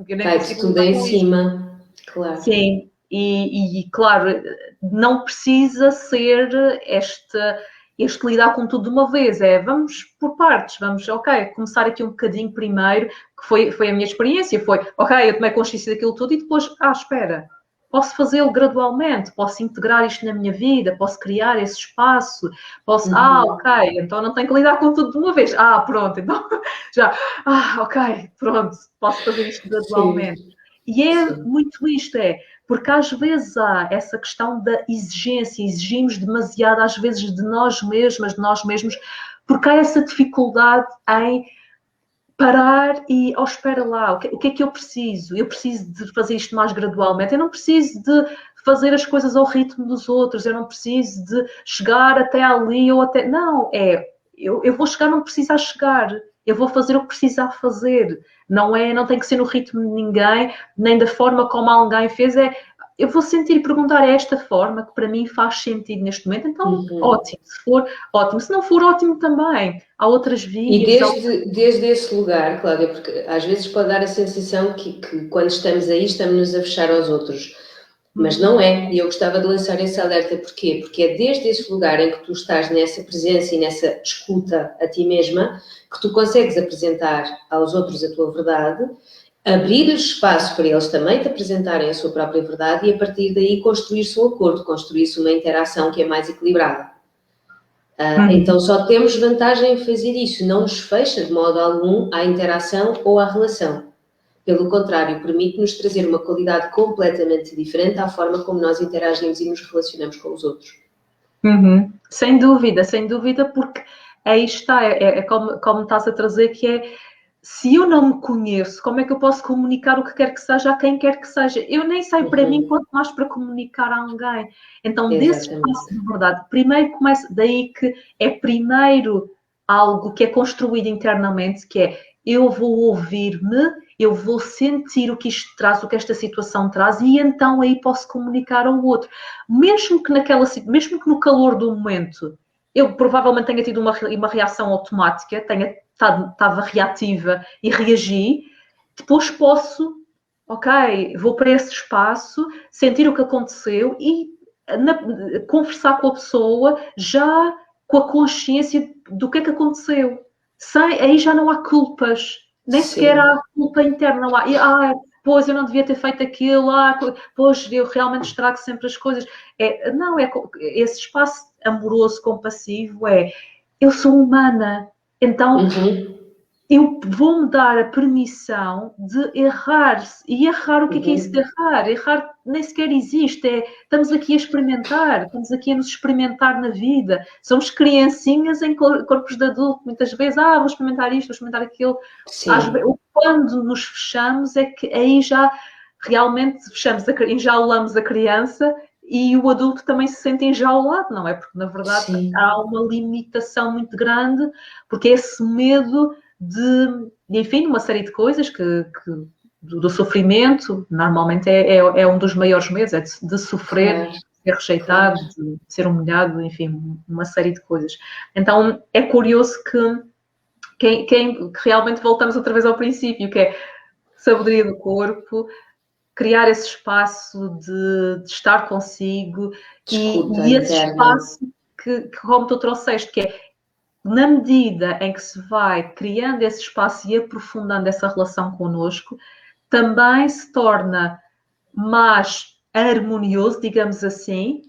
Eu nem consigo tudo em cima, claro. Sim, e claro, não precisa ser este lidar com tudo de uma vez, vamos por partes, vamos, ok, começar aqui um bocadinho primeiro, que foi a minha experiência, ok, eu tomei consciência daquilo tudo e depois, espera, posso fazê-lo gradualmente, posso integrar isto na minha vida, posso criar esse espaço, posso, ok, então não tenho que lidar com tudo de uma vez, pronto, então já, ok, pronto, posso fazer isto gradualmente. Sim. E muito isto, porque às vezes há essa questão da exigência, exigimos demasiado às vezes de nós mesmas, de nós mesmos, porque há essa dificuldade em parar e, espera lá, o que é que eu preciso? Eu preciso de fazer isto mais gradualmente, eu não preciso de fazer as coisas ao ritmo dos outros, eu não preciso de chegar até ali ou até... Não, eu vou chegar, não precisar chegar, eu vou fazer o que precisar fazer, não tem que ser no ritmo de ninguém, nem da forma como alguém fez, eu vou sentir e perguntar, esta forma que para mim faz sentido neste momento, então ótimo, se for ótimo, se não for ótimo também, há outras vias. E desde esse lugar, Cláudia, porque às vezes pode dar a sensação que quando estamos aí estamos-nos a fechar aos outros, mas não é, e eu gostava de lançar esse alerta, porquê? Porque é desde esse lugar em que tu estás nessa presença e nessa escuta a ti mesma, que tu consegues apresentar aos outros a tua verdade, abrir espaço para eles também te apresentarem a sua própria verdade e a partir daí construir-se um acordo, construir-se uma interação que é mais equilibrada. Então só temos vantagem em fazer isso, não nos fecha de modo algum à interação ou à relação. Pelo contrário, permite-nos trazer uma qualidade completamente diferente à forma como nós interagimos e nos relacionamos com os outros. Sem dúvida, porque aí está, é como estás a trazer, que é, se eu não me conheço, como é que eu posso comunicar o que quer que seja a quem quer que seja? Eu nem sei para mim, quanto mais para comunicar a alguém. Então, desse espaço Exatamente. de verdade, primeiro começa, daí que é primeiro algo que é construído internamente, que é, eu vou ouvir-me, eu vou sentir o que isto traz, o que esta situação traz, e então aí posso comunicar ao outro. Mesmo que no calor do momento eu provavelmente tenha tido uma reação automática, estava reativa e reagi, depois posso, ok, vou para esse espaço, sentir o que aconteceu e conversar com a pessoa já com a consciência do que é que aconteceu. Aí já não há culpas, nem sequer Sim. há culpa interna, não há. Pois eu não devia ter feito aquilo, pois eu realmente estrago sempre as coisas. Não, esse espaço amoroso, compassivo, eu sou humana, então eu vou-me dar a permissão de errar. E errar, o que é isso de errar? Errar nem sequer existe. Estamos aqui a experimentar, estamos aqui a nos experimentar na vida. Somos criancinhas em corpos de adulto, muitas vezes. Vou experimentar isto, vou experimentar aquilo. Quando nos fechamos é que aí já realmente enjaulamos a criança e o adulto também se sente enjaulado, não é? Porque, na verdade, há uma limitação muito grande, porque esse medo enfim, uma série de coisas do sofrimento, normalmente é um dos maiores medos, é de sofrer, de ser rejeitado, de ser humilhado, enfim, uma série de coisas. Então, é curioso que realmente voltamos outra vez ao princípio, que é sabedoria do corpo, criar esse espaço de estar consigo e esse espaço que, como tu trouxeste, que é na medida em que se vai criando esse espaço e aprofundando essa relação connosco, também se torna mais harmonioso, digamos assim,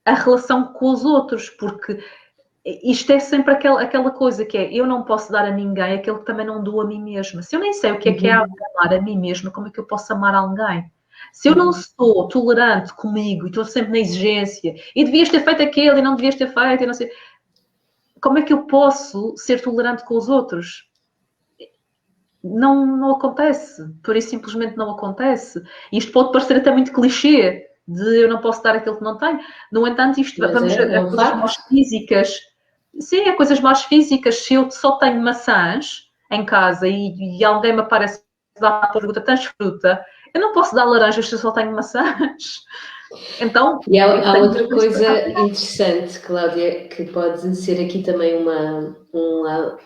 a relação com os outros, porque isto é sempre aquela coisa que é, eu não posso dar a ninguém aquilo que também não dou a mim mesma. Se eu nem sei o que é amar a mim mesma, como é que eu posso amar alguém? Se eu não sou tolerante comigo e estou sempre na exigência, e devias ter feito aquilo e não devias ter feito, e não sei, como é que eu posso ser tolerante com os outros? Não acontece, por isso simplesmente não acontece. Isto pode parecer até muito clichê, de eu não posso dar aquilo que não tenho. No entanto, vamos a coisas mais físicas. Sim, a coisas mais físicas. Se eu só tenho maçãs em casa e alguém me aparece e dá a pergunta, tens fruta? Eu não posso dar laranjas se eu só tenho maçãs. Então, e há outra coisa interessante, Cláudia, que pode ser aqui também uma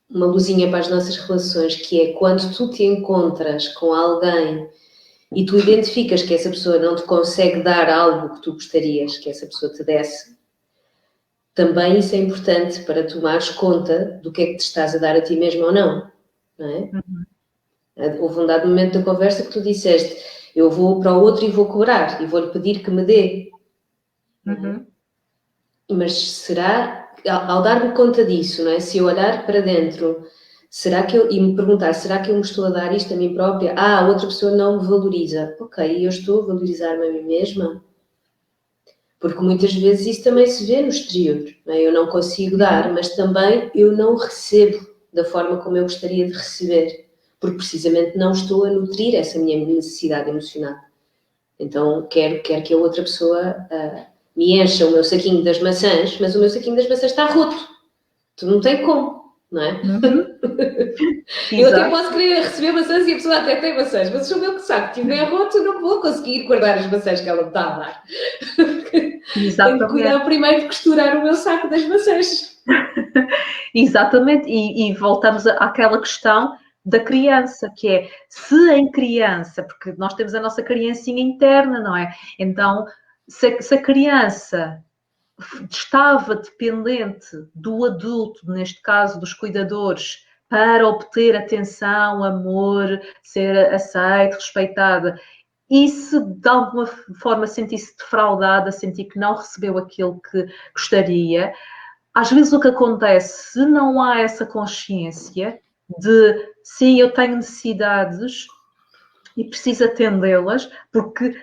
luzinha para as nossas relações, que é quando tu te encontras com alguém e tu identificas que essa pessoa não te consegue dar algo que tu gostarias que essa pessoa te desse, também isso é importante para tomares conta do que é que te estás a dar a ti mesmo ou não, não é? Houve um dado momento da conversa que tu disseste, eu vou para o outro e vou cobrar, e vou-lhe pedir que me dê. Mas será, ao dar-me conta disso, não é? Se eu olhar para dentro, e me perguntar, será que eu me estou a dar isto a mim própria? A outra pessoa não me valoriza. Ok, eu estou a valorizar-me a mim mesma? Porque muitas vezes isso também se vê no exterior, não é? Eu não consigo dar, mas também eu não recebo da forma como eu gostaria de receber, porque precisamente não estou a nutrir essa minha necessidade emocional. Então quero que a outra pessoa me encha o meu saquinho das maçãs, mas o meu saquinho das maçãs está roto. Tu não tem como, não é? Eu até posso querer receber maçãs e a pessoa até tem maçãs, mas se o meu saco estiver roto, não vou conseguir guardar as maçãs que ela me está a dar. Tenho que cuidar primeiro de costurar o meu saco das maçãs. Exatamente, e voltamos àquela questão da criança, que é, se em criança, porque nós temos a nossa criancinha interna, não é? Então, se a criança estava dependente do adulto, neste caso dos cuidadores, para obter atenção, amor, ser aceita, respeitada, e se de alguma forma sentisse defraudada, sentir que não recebeu aquilo que gostaria, às vezes o que acontece, se não há essa consciência de, sim, eu tenho necessidades e preciso atendê-las, porque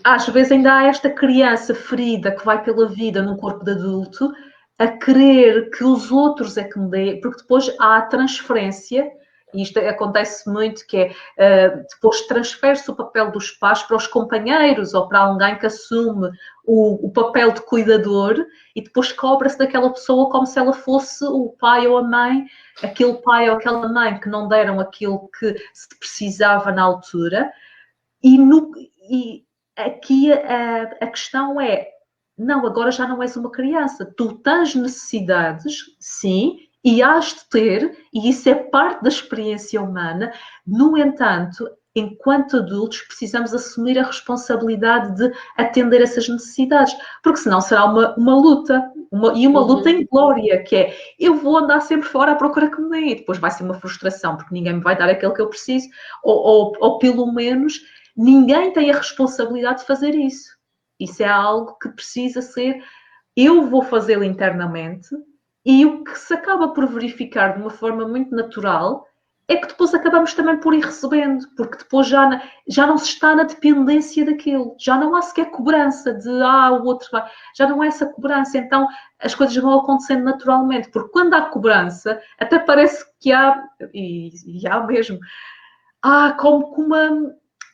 às vezes ainda há esta criança ferida que vai pela vida num corpo de adulto a querer que os outros é que me deem, porque depois há a transferência, e isto acontece muito, que é depois transfere-se o papel dos pais para os companheiros ou para alguém que assume o papel de cuidador e depois cobra-se daquela pessoa como se ela fosse o pai ou a mãe, aquele pai ou aquela mãe que não deram aquilo que se precisava na altura. E aqui a questão é, não, agora já não és uma criança, tu tens necessidades, sim, e has de ter, e isso é parte da experiência humana. No entanto, enquanto adultos, precisamos assumir a responsabilidade de atender essas necessidades, porque senão será uma luta, uma luta em glória, que é, eu vou andar sempre fora à procura que me dê, e depois vai ser uma frustração, porque ninguém me vai dar aquilo que eu preciso, ou pelo menos ninguém tem a responsabilidade de fazer isso. Isso é algo que precisa ser, eu vou fazê-lo internamente, e o que se acaba por verificar de uma forma muito natural é que depois acabamos também por ir recebendo, porque depois já não se está na dependência daquilo, já não há sequer cobrança de, o outro vai, já não há essa cobrança, então as coisas vão acontecendo naturalmente, porque quando há cobrança, até parece que há, e há mesmo,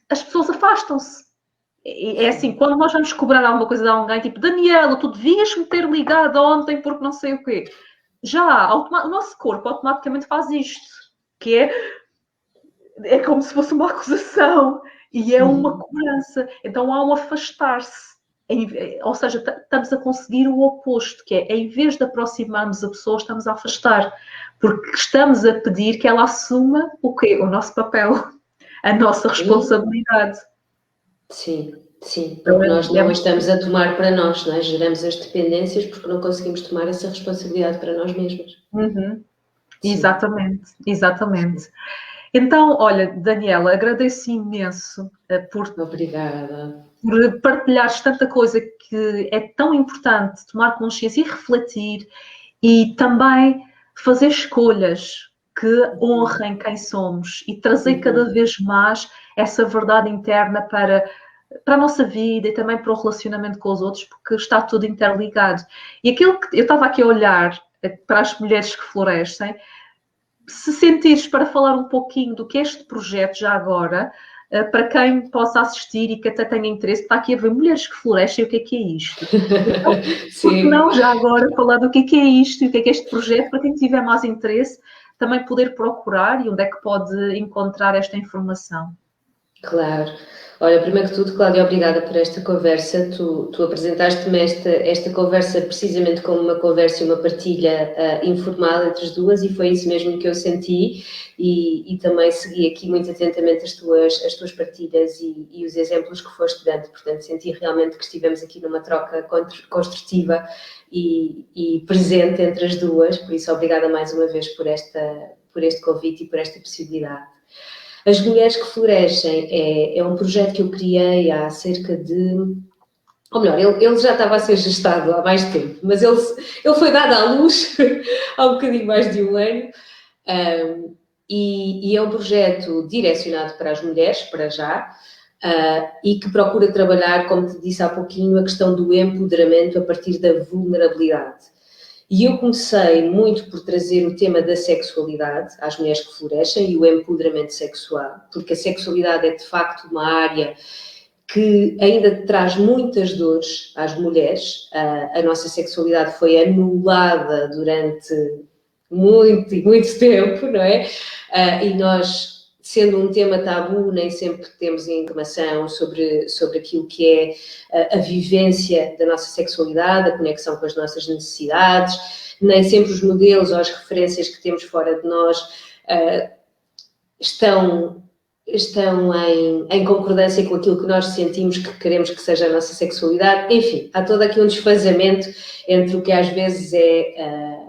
as pessoas afastam-se. É assim, quando nós vamos cobrar alguma coisa de alguém, tipo, Daniela, tu devias me ter ligado ontem porque não sei o quê. Já, o nosso corpo automaticamente faz isto, que é como se fosse uma acusação e é uma cobrança. Então há um afastar-se. Ou seja, estamos a conseguir o oposto, que é, em vez de aproximarmos a pessoa, estamos a afastar. Porque estamos a pedir que ela assuma o quê? O nosso papel, a nossa responsabilidade. Sim, sim, porque nós não estamos a tomar para nós, não é? Geramos as dependências porque não conseguimos tomar essa responsabilidade para nós mesmos. Exatamente, exatamente. Então, olha, Daniela, agradeço imenso Obrigada. Por partilhares tanta coisa que é tão importante tomar consciência e refletir e também fazer escolhas que honrem quem somos e trazer cada vez mais essa verdade interna para a nossa vida e também para o relacionamento com os outros, porque está tudo interligado. E aquilo que eu estava aqui a olhar para as mulheres que florescem, se sentires para falar um pouquinho do que é este projeto já agora, para quem possa assistir e que até tenha interesse, está aqui a ver mulheres que florescem, o que é isto? Então, porque não já agora falar do que é isto e o que é este projeto, para quem tiver mais interesse, também poder procurar e onde é que pode encontrar esta informação. Claro. Olha, primeiro que tudo, Cláudia, obrigada por esta conversa. Tu apresentaste-me esta conversa precisamente como uma conversa e uma partilha informal entre as duas e foi isso mesmo que eu senti e também segui aqui muito atentamente as tuas partilhas e os exemplos que foste dando. Portanto, senti realmente que estivemos aqui numa troca construtiva e presente entre as duas. Por isso, obrigada mais uma vez por este convite e por esta possibilidade. As Mulheres que Florescem é um projeto que eu criei há cerca de... Ou melhor, ele já estava a ser gestado há mais tempo, mas ele foi dado à luz há um bocadinho mais de um ano. E é um projeto direcionado para as mulheres, para já, e que procura trabalhar, como te disse há pouquinho, a questão do empoderamento a partir da vulnerabilidade. E eu comecei muito por trazer o tema da sexualidade às mulheres que florescem e o empoderamento sexual, porque a sexualidade é de facto uma área que ainda traz muitas dores às mulheres. A nossa sexualidade foi anulada durante muito e muito tempo, não é? E nós, sendo um tema tabu, nem sempre temos informação sobre aquilo que é a vivência da nossa sexualidade, a conexão com as nossas necessidades, nem sempre os modelos ou as referências que temos fora de nós estão em concordância com aquilo que nós sentimos que queremos que seja a nossa sexualidade. Enfim, há todo aqui um desfazamento entre o que às vezes é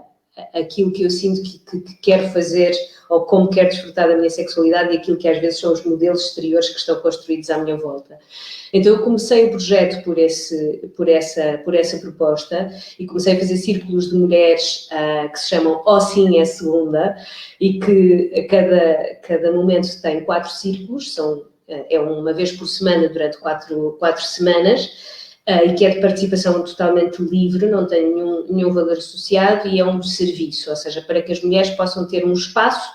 aquilo que eu sinto que quero fazer ou como quero desfrutar da minha sexualidade e aquilo que às vezes são os modelos exteriores que estão construídos à minha volta. Então eu comecei o projeto por essa proposta e comecei a fazer círculos de mulheres que se chamam Oh Sim é Segunda e que cada momento tem 4 círculos, são é uma vez por semana durante 4 semanas, e que é de participação totalmente livre, não tem nenhum valor associado e é um serviço, ou seja, para que as mulheres possam ter um espaço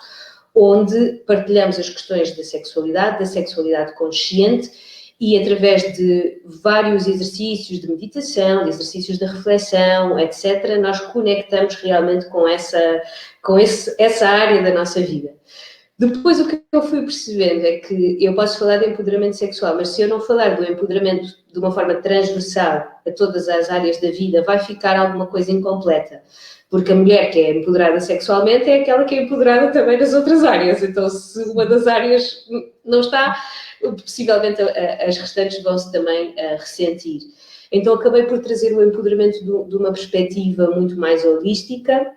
onde partilhamos as questões da sexualidade consciente, e através de vários exercícios de meditação, de exercícios de reflexão, etc., nós conectamos realmente com essa área da nossa vida. Depois, o que eu fui percebendo é que eu posso falar de empoderamento sexual, mas se eu não falar do empoderamento de uma forma transversal a todas as áreas da vida, vai ficar alguma coisa incompleta. Porque a mulher que é empoderada sexualmente é aquela que é empoderada também nas outras áreas. Então, se uma das áreas não está, possivelmente as restantes vão-se também ressentir. Então, acabei por trazer o empoderamento de uma perspectiva muito mais holística,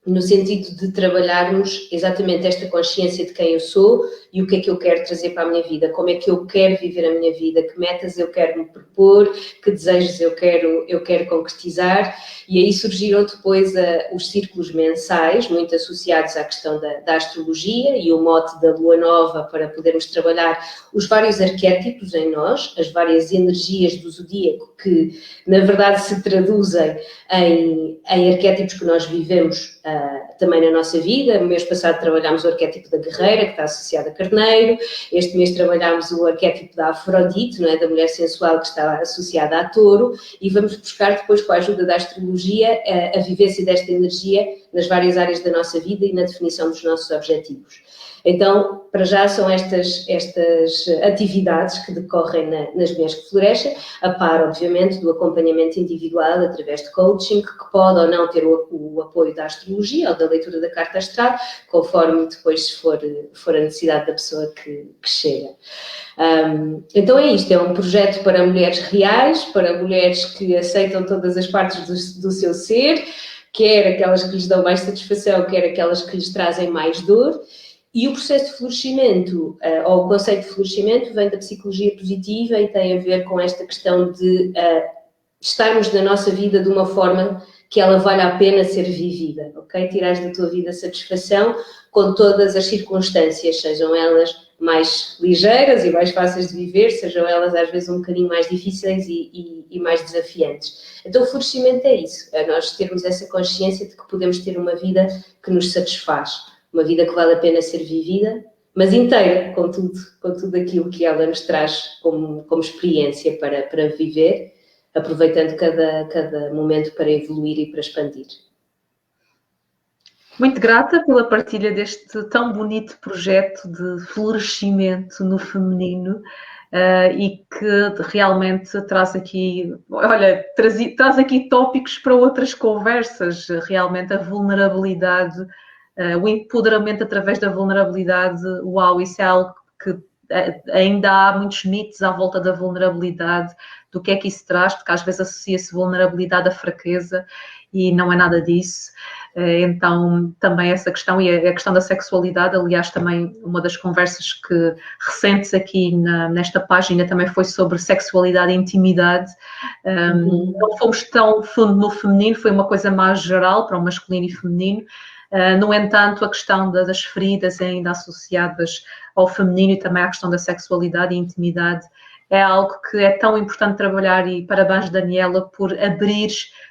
no sentido de trabalharmos exatamente esta consciência de quem eu sou e o que é que eu quero trazer para a minha vida, como é que eu quero viver a minha vida, que metas eu quero me propor, que desejos eu quero concretizar, e aí surgiram depois os círculos mensais, muito associados à questão da astrologia e o mote da lua nova, para podermos trabalhar os vários arquétipos em nós, as várias energias do zodíaco que na verdade se traduzem em arquétipos que nós vivemos também na nossa vida. No mês passado trabalhámos o arquétipo da guerreira, que está associado a carneiro. Este mês trabalhámos o arquétipo da Afrodite, não é? Da mulher sensual, que está associada a touro, e vamos buscar depois, com a ajuda da astrologia, a vivência desta energia nas várias áreas da nossa vida e na definição dos nossos objetivos. Então, para já são estas atividades que decorrem nas Mulheres que Florescem, a par, obviamente, do acompanhamento individual através de coaching, que pode ou não ter o apoio da astrologia ou da leitura da carta astral, conforme depois for a necessidade da pessoa que chega. Então é isto, é um projeto para mulheres reais, para mulheres que aceitam todas as partes do seu ser, quer aquelas que lhes dão mais satisfação, quer aquelas que lhes trazem mais dor. E o processo de florescimento, ou o conceito de florescimento, vem da psicologia positiva e tem a ver com esta questão de estarmos na nossa vida de uma forma que ela vale a pena ser vivida, ok? Tirares da tua vida satisfação com todas as circunstâncias, sejam elas mais ligeiras e mais fáceis de viver, sejam elas às vezes um bocadinho mais difíceis e mais desafiantes. Então o florescimento é isso, é nós termos essa consciência de que podemos ter uma vida que nos satisfaz. Uma vida que vale a pena ser vivida, mas inteira, com tudo aquilo que ela nos traz como experiência para viver, aproveitando cada momento para evoluir e para expandir. Muito grata pela partilha deste tão bonito projeto de florescimento no feminino, e que realmente traz aqui, olha, traz aqui tópicos para outras conversas, realmente a vulnerabilidade, o empoderamento através da vulnerabilidade. Uau, isso é algo que ainda há muitos mitos à volta da vulnerabilidade, do que é que isso traz, porque às vezes associa-se vulnerabilidade à fraqueza e não é nada disso. Então, também essa questão, e a questão da sexualidade, aliás, também uma das conversas que recentes aqui nesta página também foi sobre sexualidade e intimidade. Não fomos tão fundo no feminino, foi uma coisa mais geral para o masculino e feminino. No entanto, a questão das feridas ainda associadas ao feminino e também à questão da sexualidade e intimidade é algo que é tão importante trabalhar, e parabéns, Daniela, por abrir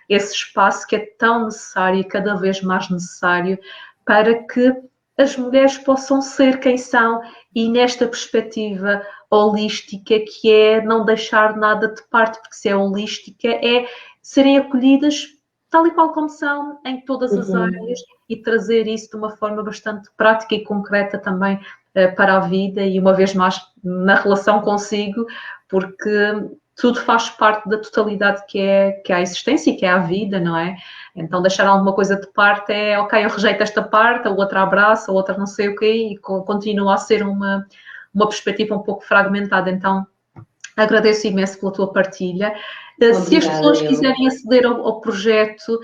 esse espaço que é tão necessário e cada vez mais necessário para que as mulheres possam ser quem são, e nesta perspectiva holística, que é não deixar nada de parte, porque se é holística, é serem acolhidas tal e qual como são, em todas as áreas, e trazer isso de uma forma bastante prática e concreta também para a vida, e uma vez mais na relação consigo, porque tudo faz parte da totalidade que é a existência e que é a vida, não é? Então deixar alguma coisa de parte é, ok, eu rejeito esta parte, a outra abraça, a outra não sei o quê, e continua a ser uma perspectiva um pouco fragmentada. Então agradeço imenso pela tua partilha. Obrigada, se as pessoas quiserem aceder ao projeto,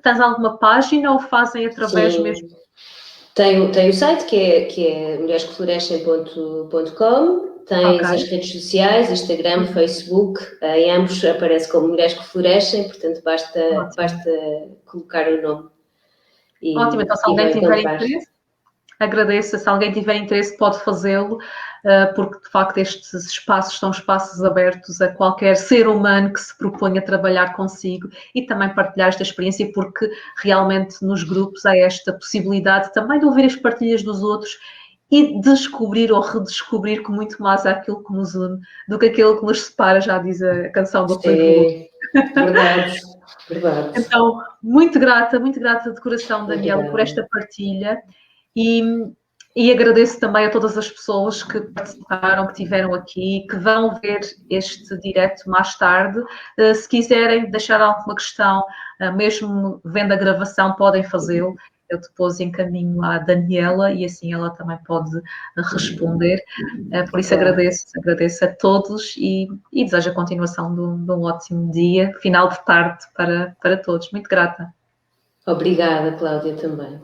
tens alguma página ou fazem através mesmo? Tem o site que é mulheresqueflorescem.com, tens as redes sociais, Instagram, Facebook, em ambos aparece como Mulheres que Florescem, portanto basta colocar o nome. Ótimo, então se alguém tiver interesse, agradeço. Se alguém tiver interesse, pode fazê-lo, porque de facto estes espaços são espaços abertos a qualquer ser humano que se proponha trabalhar consigo e também partilhar esta experiência, porque realmente nos grupos há esta possibilidade também de ouvir as partilhas dos outros e descobrir ou redescobrir com muito mais aquilo que nos une do que aquilo que nos separa, já diz a canção do Rui Veloso. Verdade, verdade. Então, muito grata de coração, Daniela, por esta partilha e agradeço também a todas as pessoas que participaram, que estiveram aqui, que vão ver este direto mais tarde. Se quiserem deixar alguma questão, mesmo vendo a gravação, podem fazê-lo. Eu depois encaminho à Daniela e assim ela também pode responder. Por isso agradeço a todos e desejo a continuação de um ótimo dia, final de tarde para todos. Muito grata. Obrigada, Cláudia, também.